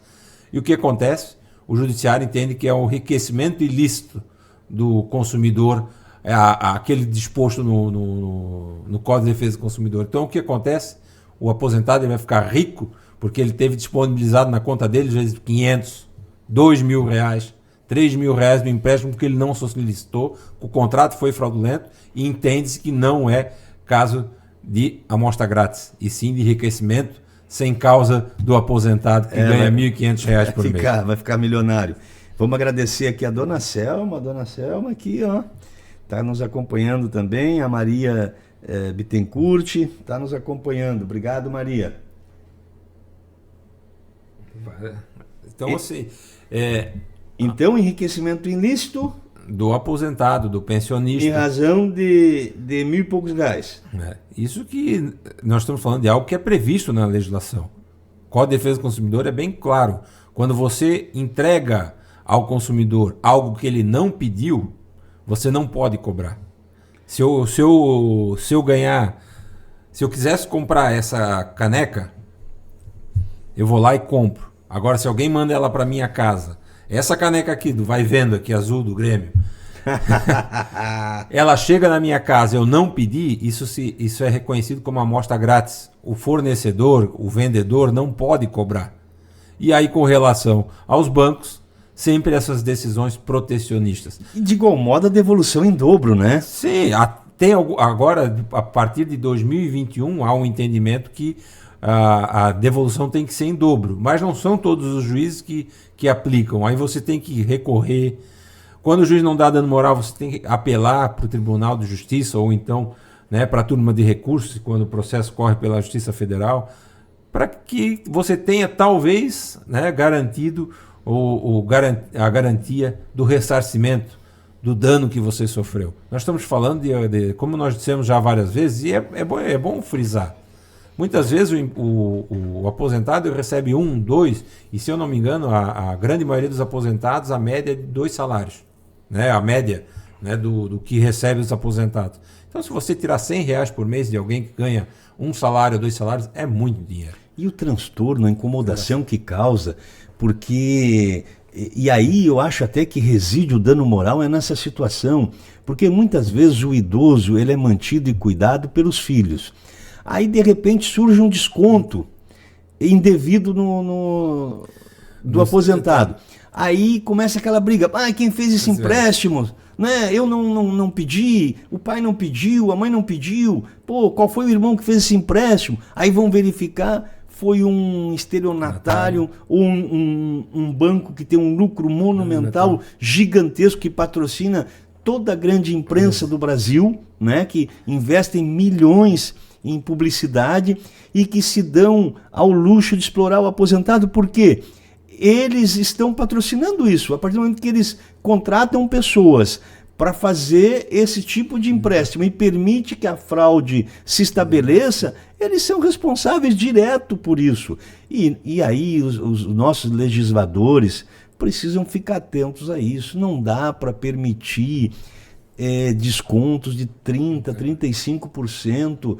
E o que acontece? O judiciário entende que é um enriquecimento ilícito do consumidor, aquele disposto no Código de Defesa do Consumidor. Então, o que acontece? O aposentado vai ficar rico porque ele teve disponibilizado na conta dele, às vezes, 500, R$2.000, R$3.000 do empréstimo que ele não solicitou, o contrato foi fraudulento e entende-se que não é caso de amostra grátis, e sim de enriquecimento sem causa do aposentado que ganha R$1.500 por mês. Vai ficar milionário. Vamos agradecer aqui a Dona Selma aqui, ó, está nos acompanhando também, a Maria Bittencourt está nos acompanhando. Obrigado, Maria. Então, assim... Então, enriquecimento ilícito... Do aposentado, do pensionista. Em razão de R$1.000 e poucos. Isso que nós estamos falando de algo que é previsto na legislação. O Código de Defesa do Consumidor é bem claro. Quando você entrega ao consumidor algo que ele não pediu, você não pode cobrar. Se eu quisesse comprar essa caneca, eu vou lá e compro. Agora, se alguém manda ela para minha casa, essa caneca aqui, do Vai Vendo, aqui azul do Grêmio, ela chega na minha casa, eu não pedi, isso é reconhecido como amostra grátis. O fornecedor, o vendedor, não pode cobrar. E aí, com relação aos bancos, sempre essas decisões protecionistas. E de igual modo, a devolução em dobro, né? Sim, agora, a partir de 2021, há um entendimento que a devolução tem que ser em dobro, mas não são todos os juízes que aplicam. Aí você tem que recorrer. Quando o juiz não dá dano moral, você tem que apelar para o Tribunal de Justiça ou então, né, para a turma de recursos, quando o processo corre pela Justiça Federal, para que você tenha talvez, né, garantido a garantia do ressarcimento do dano que você sofreu. Nós estamos falando de como nós dissemos já várias vezes, e é bom frisar. Muitas vezes o aposentado recebe 1, 2, e se eu não me engano, a grande maioria dos aposentados, a média é de 2 salários. Né? A média, né, do que recebe os aposentados. Então, se você tirar R$100 por mês de alguém que ganha 1 salário, 2 salários, é muito dinheiro. E o transtorno, a incomodação que causa, porque... E aí eu acho até que reside o dano moral nessa situação, porque muitas vezes o idoso ele é mantido e cuidado pelos filhos. Aí, de repente, surge um desconto indevido do aposentado. Aí começa aquela briga. Quem fez esse empréstimo? Né? Eu não pedi, o pai não pediu, a mãe não pediu. Qual foi o irmão que fez esse empréstimo? Aí vão verificar, foi um estelionatário ou um banco que tem um lucro monumental, gigantesco, que patrocina toda a grande imprensa do Brasil, né? Que investe em milhões em publicidade e que se dão ao luxo de explorar o aposentado, porque eles estão patrocinando isso. A partir do momento que eles contratam pessoas para fazer esse tipo de empréstimo e permite que a fraude se estabeleça, eles são responsáveis direto por isso. E aí os nossos legisladores precisam ficar atentos a isso. Não dá para permitir descontos de 30%, 35%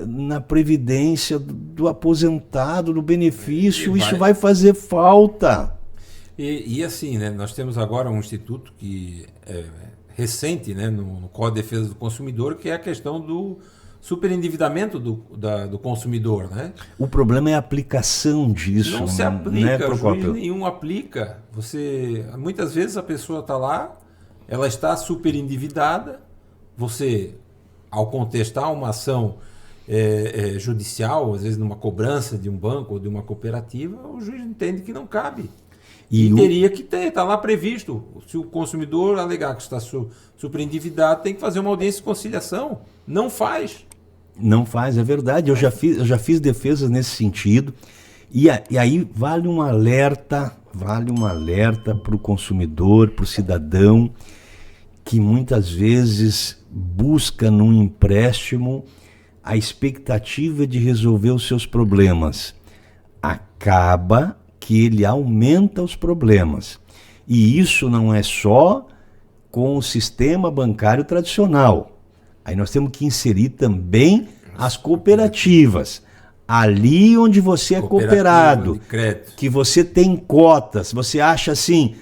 na previdência do aposentado, do benefício. Isso vai fazer falta. E assim, né, nós temos agora um instituto que é recente, né, no Código de Defesa do Consumidor, que é a questão do superendividamento do consumidor, né? O problema é a aplicação disso. Não se aplica, né, juiz nenhum aplica. Muitas vezes a pessoa está lá, ela está superendividada, você, ao contestar uma ação judicial, às vezes numa cobrança de um banco ou de uma cooperativa, o juiz entende que não cabe. E teria que ter, está lá previsto. Se o consumidor alegar que está superendividado, tem que fazer uma audiência de conciliação. Não faz. Não faz, é verdade. Eu já fiz defesas nesse sentido. E aí vale um alerta para o consumidor, para o cidadão, que muitas vezes busca num empréstimo a expectativa de resolver os seus problemas. Acaba que ele aumenta os problemas. E isso não é só com o sistema bancário tradicional. Aí nós temos que inserir também as cooperativas. Ali onde você é cooperado, que você tem cotas, você acha assim,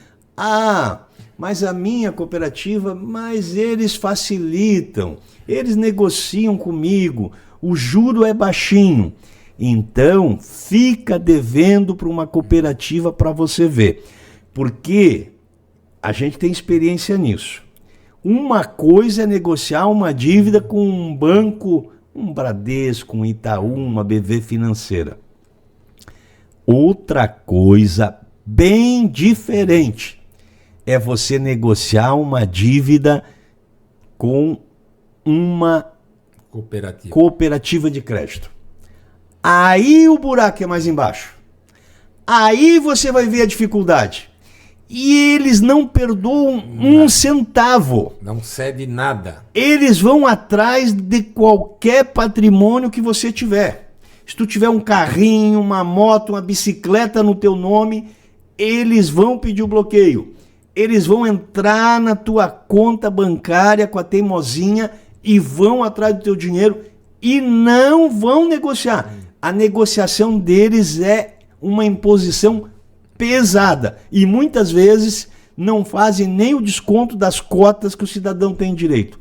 mas a minha cooperativa, mas eles facilitam, eles negociam comigo, o juro é baixinho. Então, fica devendo para uma cooperativa para você ver. Porque a gente tem experiência nisso. Uma coisa é negociar uma dívida com um banco, um Bradesco, um Itaú, uma BV Financeira. Outra coisa bem diferente é você negociar uma dívida com uma cooperativa de crédito. Aí o buraco é mais embaixo. Aí você vai ver a dificuldade. E eles não perdoam um centavo. Não cede nada. Eles vão atrás de qualquer patrimônio que você tiver. Se tu tiver um carrinho, uma moto, uma bicicleta no teu nome, eles vão pedir o bloqueio. Eles vão entrar na tua conta bancária com a teimosinha e vão atrás do teu dinheiro e não vão negociar. A negociação deles é uma imposição pesada e muitas vezes não fazem nem o desconto das cotas que o cidadão tem direito.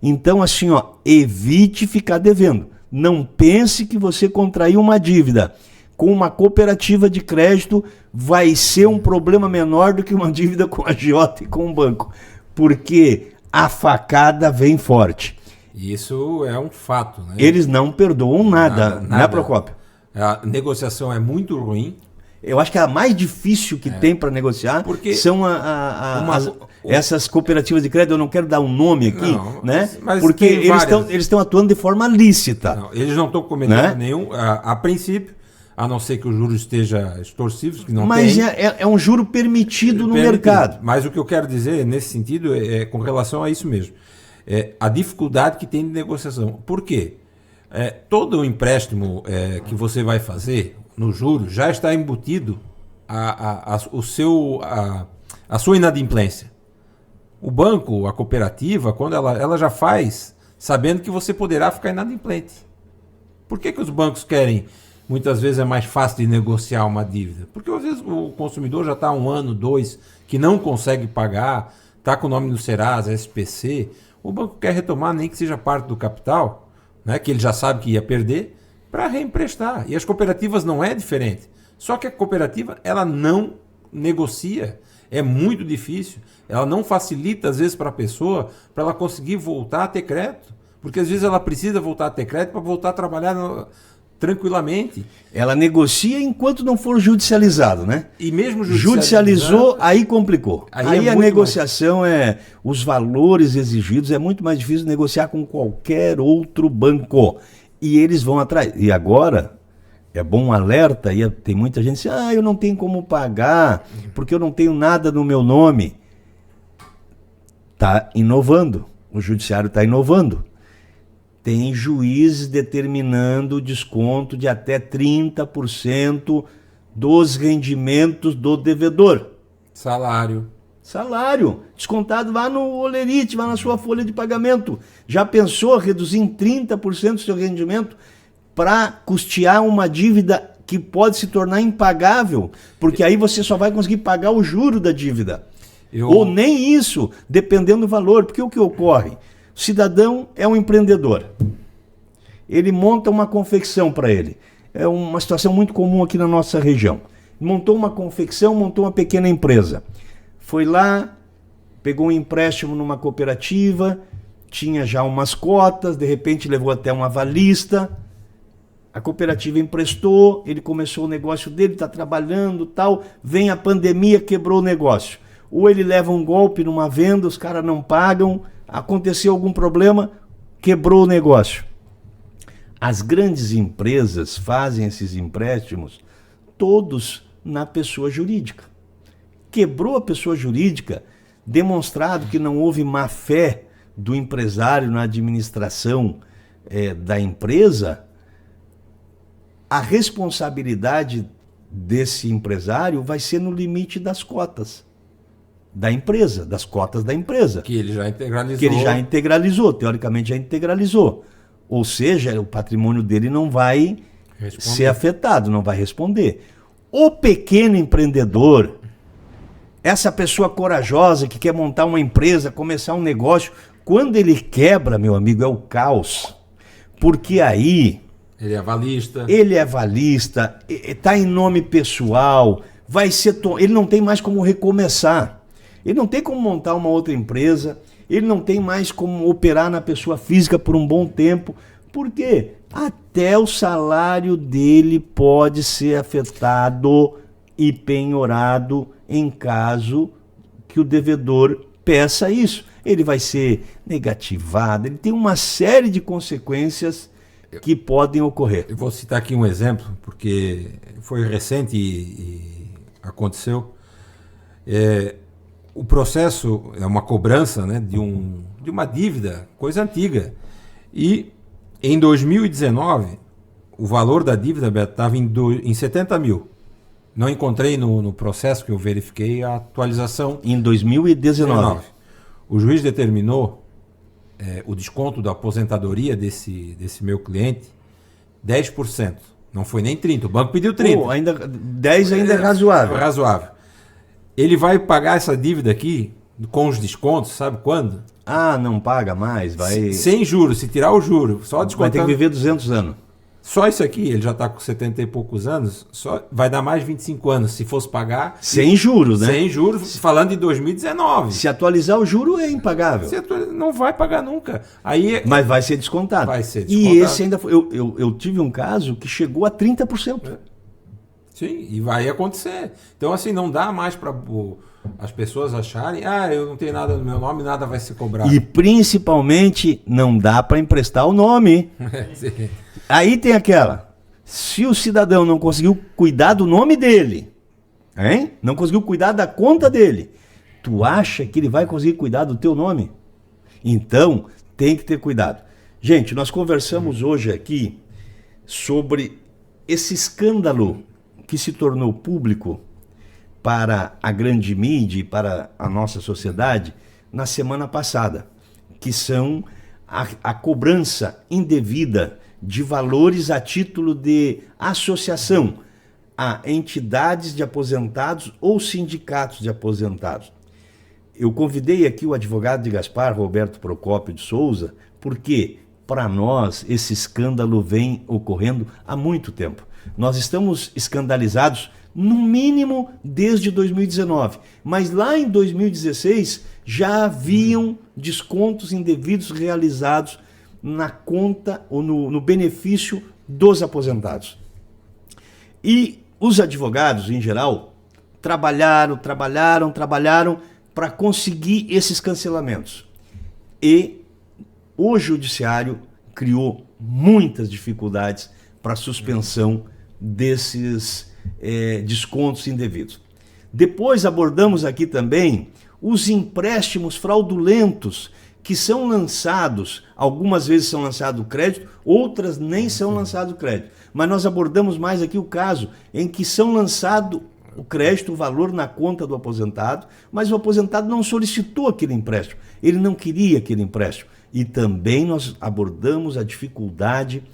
Então, assim, evite ficar devendo. Não pense que você contraiu uma dívida com uma cooperativa de crédito vai ser um problema menor do que uma dívida com a agiota e com um banco, porque a facada vem forte. Isso é um fato, né? Eles não perdoam nada, né, Procópio? A negociação é muito ruim. Eu acho que a mais difícil que tem para negociar são essas cooperativas de crédito. Eu não quero dar um nome aqui, mas porque eles estão atuando de forma lícita. Não, eles não estão cometendo nenhum, a princípio, a não ser que o juro esteja extorsivo, que não tem. Mas é um juro permitido no mercado. Mas o que eu quero dizer nesse sentido é com relação a isso mesmo. A dificuldade que tem de negociação. Por quê? Todo o empréstimo que você vai fazer no juro já está embutido a sua inadimplência. O banco, a cooperativa, quando ela já faz sabendo que você poderá ficar inadimplente. Por que os bancos querem? Muitas vezes é mais fácil de negociar uma dívida. Porque às vezes o consumidor já está 1 ano, 2, que não consegue pagar, está com o nome no Serasa, SPC. O banco quer retomar, nem que seja parte do capital, né, que ele já sabe que ia perder, para reemprestar. E as cooperativas não é diferente. Só que a cooperativa ela não negocia. É muito difícil. Ela não facilita, às vezes, para a pessoa, para ela conseguir voltar a ter crédito. Porque às vezes ela precisa voltar a ter crédito para voltar a trabalhar tranquilamente. Ela negocia enquanto não for judicializado, né? E mesmo judicializou, aí complicou. Aí a negociação os valores exigidos, é muito mais difícil negociar com qualquer outro banco. E eles vão atrás. E agora, é bom um alerta, e tem muita gente que diz, eu não tenho como pagar, porque eu não tenho nada no meu nome. Está inovando, o judiciário está inovando. Tem juízes determinando desconto de até 30% dos rendimentos do devedor. Salário, descontado lá no olerite, lá na sua folha de pagamento. Já pensou reduzir em 30% o seu rendimento para custear uma dívida que pode se tornar impagável? Porque aí você só vai conseguir pagar o juro da dívida. Ou nem isso, dependendo do valor. Porque o que ocorre? O cidadão é um empreendedor. Ele monta uma confecção para ele. É uma situação muito comum aqui na nossa região. Montou uma confecção, montou uma pequena empresa. Foi lá, pegou um empréstimo numa cooperativa, tinha já umas cotas, de repente levou até um avalista. A cooperativa emprestou, ele começou o negócio dele, está trabalhando, tal. Vem a pandemia, quebrou o negócio. Ou ele leva um golpe numa venda, os caras não pagam, aconteceu algum problema, quebrou o negócio. As grandes empresas fazem esses empréstimos todos na pessoa jurídica. Quebrou a pessoa jurídica, demonstrado que não houve má fé do empresário na administração da empresa, a responsabilidade desse empresário vai ser no limite das cotas da empresa, das cotas da empresa. que ele já integralizou. Que ele já integralizou, teoricamente já integralizou. Ou seja, o patrimônio dele não vai ser afetado, não vai responder. O pequeno empreendedor, essa pessoa corajosa que quer montar uma empresa, começar um negócio, quando ele quebra, meu amigo, é o caos. Porque aí... Ele é avalista, está em nome pessoal, ele não tem mais como recomeçar. Ele não tem como montar uma outra empresa, ele não tem mais como operar na pessoa física por um bom tempo. Por quê? Até o salário dele pode ser afetado e penhorado em caso que o devedor peça isso. Ele vai ser negativado, ele tem uma série de consequências que podem ocorrer. Eu vou citar aqui um exemplo, porque foi recente e aconteceu. O processo é uma cobrança, né, de uma dívida, coisa antiga. E em 2019, o valor da dívida, Beto, estava em 70 mil. Não encontrei no processo que eu verifiquei a atualização. Em 2019. O juiz determinou o desconto da aposentadoria desse meu cliente 10%. Não foi nem 30%. O banco pediu 30%. 10 ainda é razoável. Razoável. Ele vai pagar essa dívida aqui com os descontos, sabe quando? Não paga mais, vai... Sem juros, se tirar o juro, só descontando... Vai ter que viver 200 anos. Só isso aqui, ele já está com 70 e poucos anos, vai dar mais 25 anos, se fosse pagar... Sem juros, né? Sem juros, falando de 2019. Se atualizar o juro é impagável. Não vai pagar nunca. Mas vai ser descontado. Vai ser descontado. E esse ainda foi... Eu tive um caso que chegou a 30%. Sim, e vai acontecer. Então, assim, não dá mais para as pessoas acharem, eu não tenho nada no meu nome, nada vai ser cobrado. E principalmente, não dá para emprestar o nome. Sim. Aí tem aquela, se o cidadão não conseguiu cuidar do nome dele, hein? Não conseguiu cuidar da conta dele, tu acha que ele vai conseguir cuidar do teu nome? Então, tem que ter cuidado. Gente, nós conversamos hoje aqui sobre esse escândalo que se tornou público para a grande mídia e para a nossa sociedade na semana passada, que são a cobrança indevida de valores a título de associação a entidades de aposentados ou sindicatos de aposentados. Eu convidei aqui o advogado de Gaspar, Roberto Procópio de Souza, porque para nós esse escândalo vem ocorrendo há muito tempo. Nós estamos escandalizados, no mínimo, desde 2019. Mas lá em 2016 já haviam descontos indevidos realizados na conta ou no benefício dos aposentados. E os advogados, em geral, trabalharam para conseguir esses cancelamentos. E o judiciário criou muitas dificuldades para a suspensão desses descontos indevidos. Depois abordamos aqui também os empréstimos fraudulentos que são lançados, algumas vezes são lançados crédito, outras nem são lançados crédito. Mas nós abordamos mais aqui o caso em que são lançado o crédito, o valor na conta do aposentado, mas o aposentado não solicitou aquele empréstimo, ele não queria aquele empréstimo. E também nós abordamos a dificuldade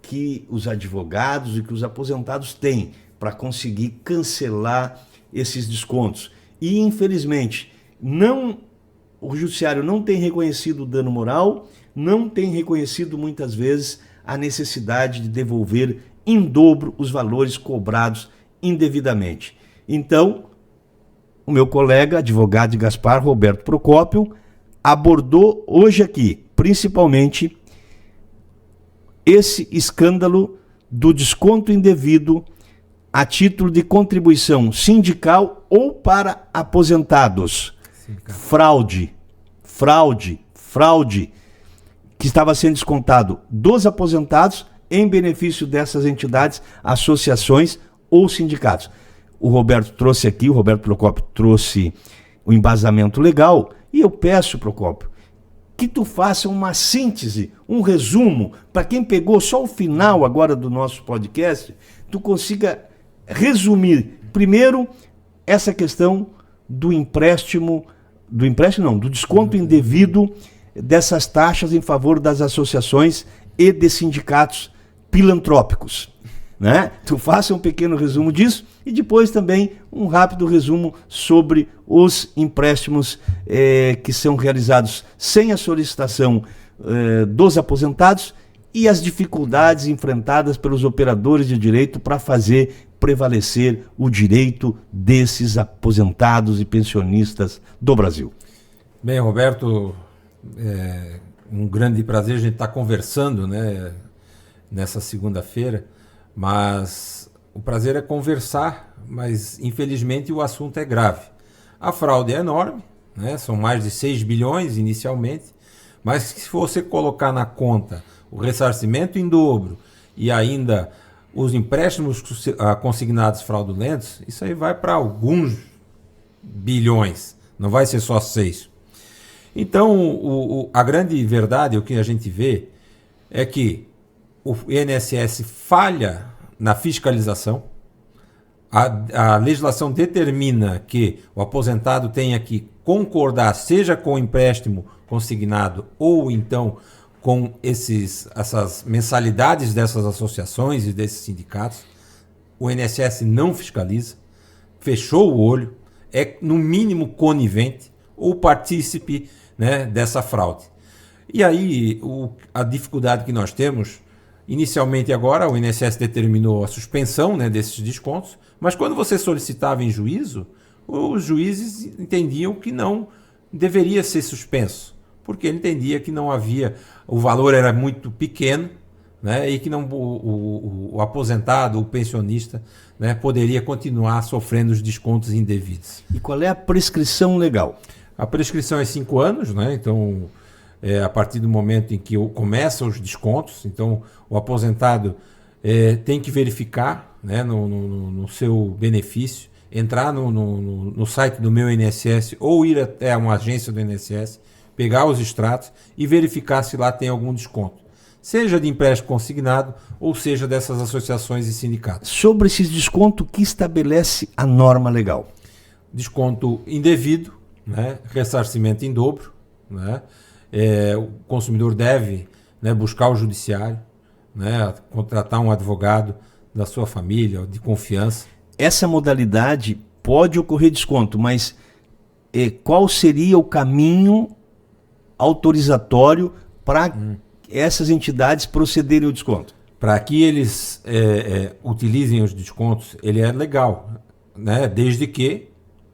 que os advogados e que os aposentados têm para conseguir cancelar esses descontos. E, infelizmente, o judiciário não tem reconhecido o dano moral, não tem reconhecido muitas vezes a necessidade de devolver em dobro os valores cobrados indevidamente. Então, o meu colega, advogado de Gaspar, Roberto Procópio, abordou hoje aqui, principalmente, esse escândalo do desconto indevido a título de contribuição sindical ou para aposentados. Fraude, que estava sendo descontado dos aposentados em benefício dessas entidades, associações ou sindicatos. O Roberto Procópio trouxe o embasamento legal e eu peço, Procópio, que tu faça uma síntese, um resumo, para quem pegou só o final agora do nosso podcast, tu consiga resumir, primeiro, essa questão do desconto indevido dessas taxas em favor das associações e de sindicatos filantrópicos, né? Tu faça um pequeno resumo disso e depois também um rápido resumo sobre os empréstimos que são realizados sem a solicitação dos aposentados e as dificuldades enfrentadas pelos operadores de direito para fazer prevalecer o direito desses aposentados e pensionistas do Brasil. Bem, Roberto, um grande prazer a gente estar conversando, né, nessa segunda-feira, mas o prazer é conversar, mas infelizmente o assunto é grave. A fraude é enorme, né, são mais de 6 bilhões inicialmente, mas se você colocar na conta o ressarcimento em dobro e ainda os empréstimos consignados fraudulentos, isso aí vai para alguns bilhões, não vai ser só 6. Então, a grande verdade, o que a gente vê, é que o INSS falha na fiscalização, a legislação determina que o aposentado tenha que concordar, seja com o empréstimo consignado ou então com essas mensalidades dessas associações e desses sindicatos. O INSS não fiscaliza, fechou o olho, é no mínimo conivente ou partícipe, né, dessa fraude. E aí a dificuldade que nós temos, inicialmente agora o INSS determinou a suspensão, né, desses descontos, mas quando você solicitava em juízo, os juízes entendiam que não deveria ser suspenso, porque ele entendia que não havia, o valor era muito pequeno, né, e que não, o aposentado, o pensionista, né, poderia continuar sofrendo os descontos indevidos. E qual é a prescrição legal? A prescrição é 5 anos, né? Então, a partir do momento em que começam os descontos, então o aposentado tem que verificar, né, no seu benefício, entrar no site do Meu INSS ou ir até uma agência do INSS, pegar os extratos e verificar se lá tem algum desconto, seja de empréstimo consignado ou seja dessas associações e sindicatos. Sobre esses descontos, o que estabelece a norma legal? Desconto indevido, né, ressarcimento em dobro, né, o consumidor deve, né, buscar o judiciário, né, contratar um advogado da sua família, de confiança. Essa modalidade pode ocorrer desconto, mas qual seria o caminho autorizatório para essas entidades procederem ao desconto? Para que eles utilizem os descontos, ele é legal, né, desde que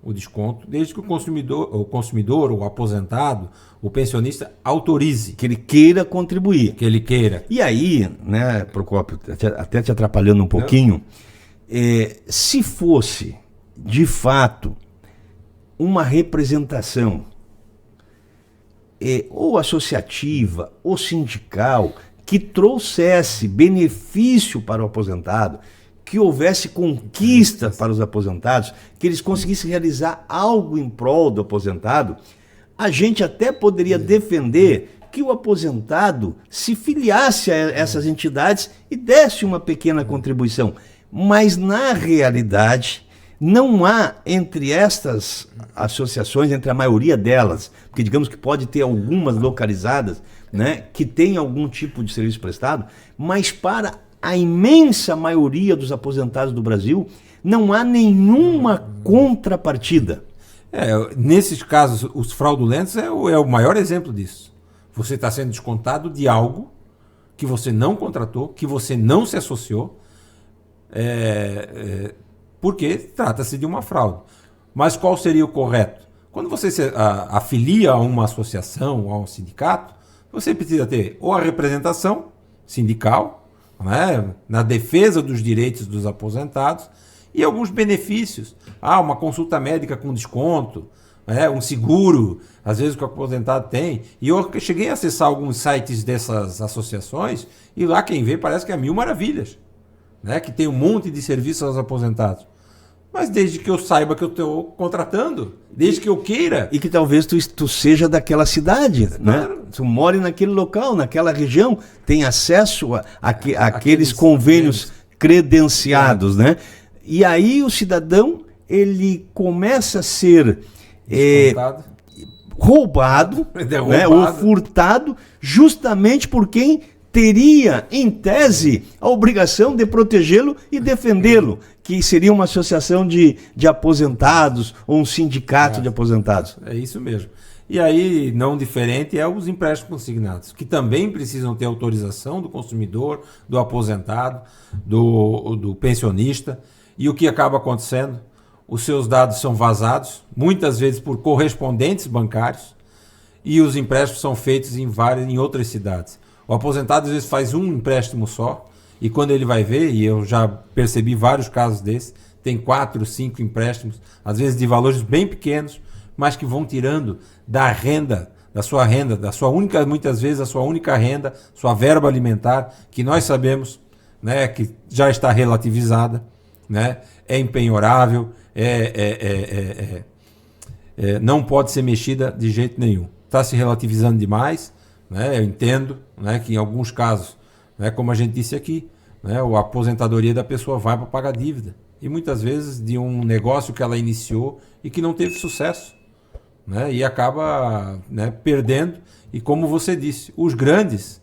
o consumidor, o aposentado, o pensionista autorize. Que ele queira contribuir. Que ele queira. E aí, né, Procópio, até te atrapalhando um pouquinho, se fosse, de fato, uma representação ou associativa ou sindical que trouxesse benefício para o aposentado, que houvesse conquista para os aposentados, que eles conseguissem realizar algo em prol do aposentado, a gente até poderia defender que o aposentado se filiasse a essas entidades e desse uma pequena contribuição. Mas, na realidade, não há entre estas associações, entre a maioria delas, porque digamos que pode ter algumas localizadas, né, que tem algum tipo de serviço prestado, mas para a imensa maioria dos aposentados do Brasil, não há nenhuma contrapartida. Nesses casos, os fraudulentos é o maior exemplo disso. Você está sendo descontado de algo que você não contratou, que você não se associou, porque trata-se de uma fraude. Mas qual seria o correto? Quando você se afilia a uma associação, a um sindicato, você precisa ter ou a representação sindical, né, na defesa dos direitos dos aposentados, e alguns benefícios. Uma consulta médica com desconto, um seguro, às vezes que o aposentado tem. E eu cheguei a acessar alguns sites dessas associações, e lá quem vê parece que é mil maravilhas, né, que tem um monte de serviços aos aposentados. Mas desde que eu saiba que eu estou contratando, desde que eu queira. E que talvez tu seja daquela cidade, né? Tu more naquele local, naquela região, tem acesso àqueles convênios credenciados, né? E aí o cidadão, ele começa a ser roubado, né? Ou furtado, justamente por quem teria, em tese, a obrigação de protegê-lo e defendê-lo, que seria uma associação de aposentados ou um sindicato de aposentados. É isso mesmo. E aí, não diferente, os empréstimos consignados, que também precisam ter autorização do consumidor, do aposentado, do pensionista. E o que acaba acontecendo? Os seus dados são vazados, muitas vezes por correspondentes bancários, e os empréstimos são feitos em outras cidades. O aposentado às vezes faz um empréstimo só, e quando ele vai ver, e eu já percebi vários casos desses, tem 4, 5 empréstimos, às vezes de valores bem pequenos, mas que vão tirando da renda, muitas vezes a sua única renda, sua verba alimentar, que nós sabemos, né, que já está relativizada, né, é empenhorável, não pode ser mexida de jeito nenhum. Está se relativizando demais, né, eu entendo, né, que em alguns casos, né, como a gente disse aqui, né, a aposentadoria da pessoa vai para pagar dívida. E muitas vezes de um negócio que ela iniciou e que não teve sucesso, né, e acaba, né, perdendo. E como você disse, os grandes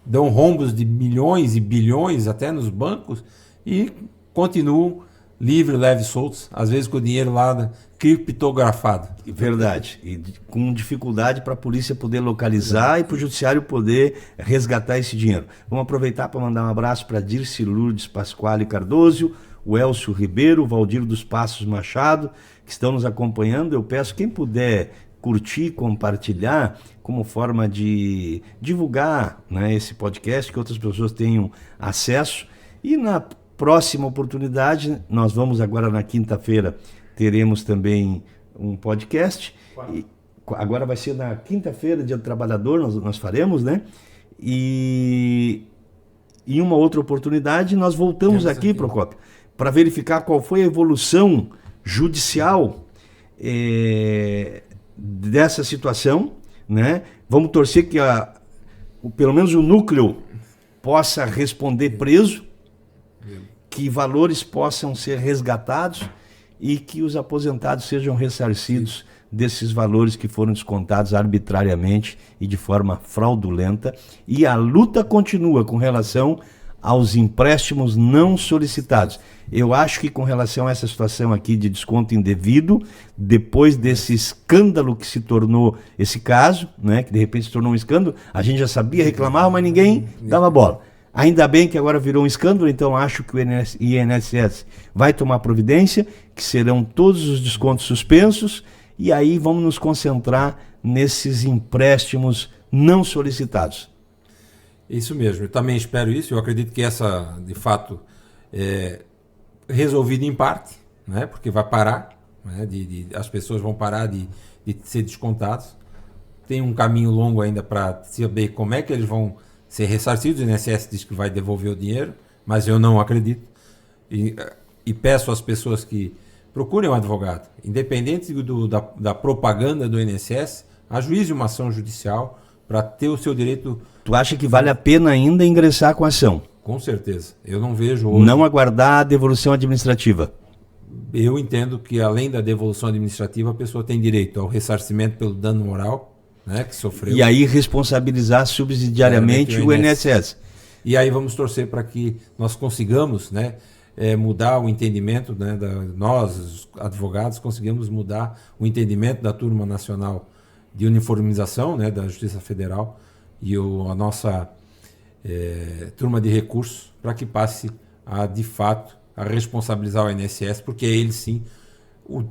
dão rombos de milhões e bilhões até nos bancos e continuam livre, leve, soltos, às vezes com o dinheiro lá criptografado. Verdade. E com dificuldade para a polícia poder localizar e para o judiciário poder resgatar esse dinheiro. Vamos aproveitar para mandar um abraço para Dirce Lourdes Pasquale Cardoso, o Elcio Ribeiro, o Valdir dos Passos Machado, que estão nos acompanhando. Eu peço quem puder curtir, compartilhar, como forma de divulgar, né, esse podcast, que outras pessoas tenham acesso. E na próxima oportunidade, nós vamos agora na quinta-feira, teremos também um podcast. E agora vai ser na quinta-feira, Dia do Trabalhador, nós faremos, né? E em uma outra oportunidade, nós voltamos aqui, Procópio, para verificar qual foi a evolução judicial dessa situação, né? Vamos torcer que pelo menos o núcleo possa responder preso, que valores possam ser resgatados e que os aposentados sejam ressarcidos desses valores que foram descontados arbitrariamente e de forma fraudulenta. E a luta continua com relação aos empréstimos não solicitados. Eu acho que com relação a essa situação aqui de desconto indevido, depois desse escândalo que se tornou esse caso, né, que de repente se tornou um escândalo, a gente já sabia, reclamava, mas ninguém dava bola. Ainda bem que agora virou um escândalo, então acho que o INSS vai tomar providência, que serão todos os descontos suspensos, e aí vamos nos concentrar nesses empréstimos não solicitados. Isso mesmo, eu também espero isso. Eu acredito que essa, de fato, é resolvida em parte, né? Porque vai parar, né? As pessoas vão parar de ser descontados. Tem um caminho longo ainda para saber como é que eles vão ser ressarcidos. O INSS diz que vai devolver o dinheiro, mas eu não acredito. E peço às pessoas que procurem um advogado, independente da propaganda do INSS, ajuize uma ação judicial para ter o seu direito. Tu acha que vale a pena ainda ingressar com a ação? Com certeza. Eu não vejo hoje... Não aguardar a devolução administrativa. Eu entendo que, além da devolução administrativa, a pessoa tem direito ao ressarcimento pelo dano moral, né, que sofreu. E aí responsabilizar subsidiariamente o INSS. E aí vamos torcer para que nós consigamos, né, mudar o entendimento, né, nós, os advogados, conseguimos mudar o entendimento da Turma Nacional de Uniformização, né, da Justiça Federal e a nossa Turma de Recursos, para que passe de fato a responsabilizar o INSS, porque ele sim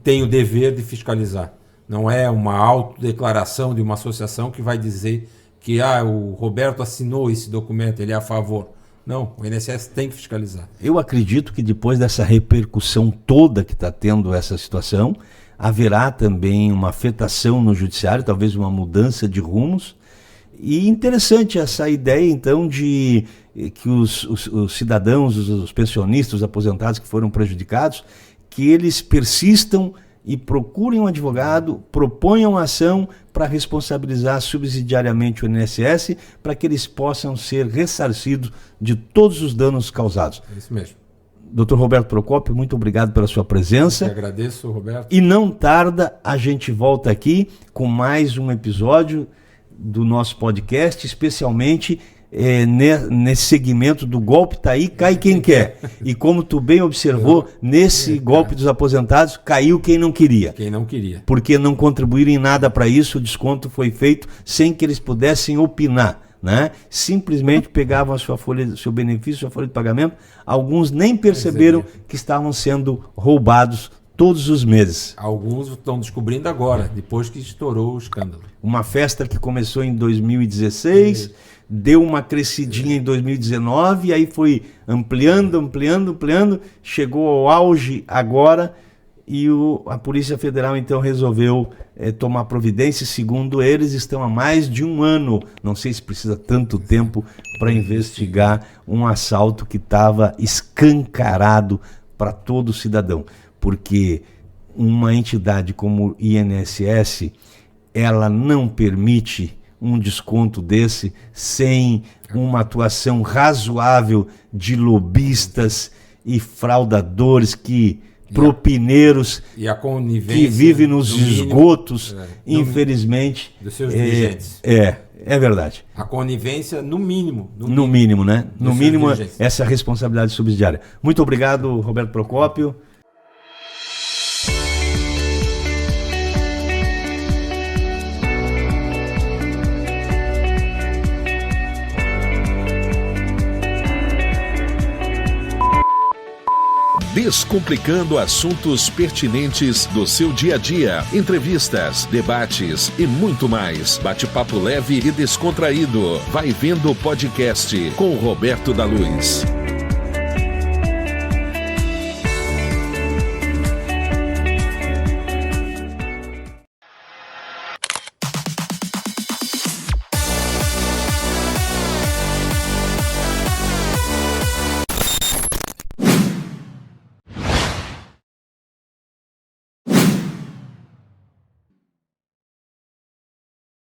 tem o dever de fiscalizar. Não é uma autodeclaração de uma associação que vai dizer que o Roberto assinou esse documento, ele é a favor. Não, o INSS tem que fiscalizar. Eu acredito que depois dessa repercussão toda que está tendo essa situação, haverá também uma afetação no judiciário, talvez uma mudança de rumos. E interessante essa ideia, então, de que os cidadãos, os pensionistas, os aposentados que foram prejudicados, que eles persistam e procurem um advogado, proponham ação para responsabilizar subsidiariamente o INSS, para que eles possam ser ressarcidos de todos os danos causados. É isso mesmo. Dr. Roberto Procópio, muito obrigado pela sua presença. Eu agradeço, Roberto. E não tarda, a gente volta aqui com mais um episódio do nosso podcast, especialmente nesse segmento do golpe tá aí, cai quem quer. E como tu bem observou, nesse golpe dos aposentados, caiu quem não queria. Quem não queria. Porque não contribuíram em nada para isso, o desconto foi feito sem que eles pudessem opinar, né? Simplesmente pegavam a sua folha, seu benefício, sua folha de pagamento. Alguns nem perceberam que estavam sendo roubados todos os meses. Alguns estão descobrindo agora, depois que estourou o escândalo. Uma festa que começou em 2016, deu uma crescidinha em 2019, e aí foi ampliando, chegou ao auge agora, e a Polícia Federal então resolveu tomar providência. Segundo eles, estão há mais de um ano, não sei se precisa tanto tempo para investigar um assalto que estava escancarado para todo cidadão. Porque uma entidade como o INSS, ela não permite um desconto desse sem uma atuação razoável de lobistas e fraudadores, propineiros, e a conivência que vivem nos esgotos, infelizmente. Dos seus dirigentes. É verdade. A conivência, no mínimo. No mínimo, né? No mínimo, essa responsabilidade subsidiária. Muito obrigado, Roberto Procópio. Descomplicando assuntos pertinentes do seu dia a dia, entrevistas, debates e muito mais. Bate-papo leve e descontraído. Vai Vendo o podcast com Roberto da Luz.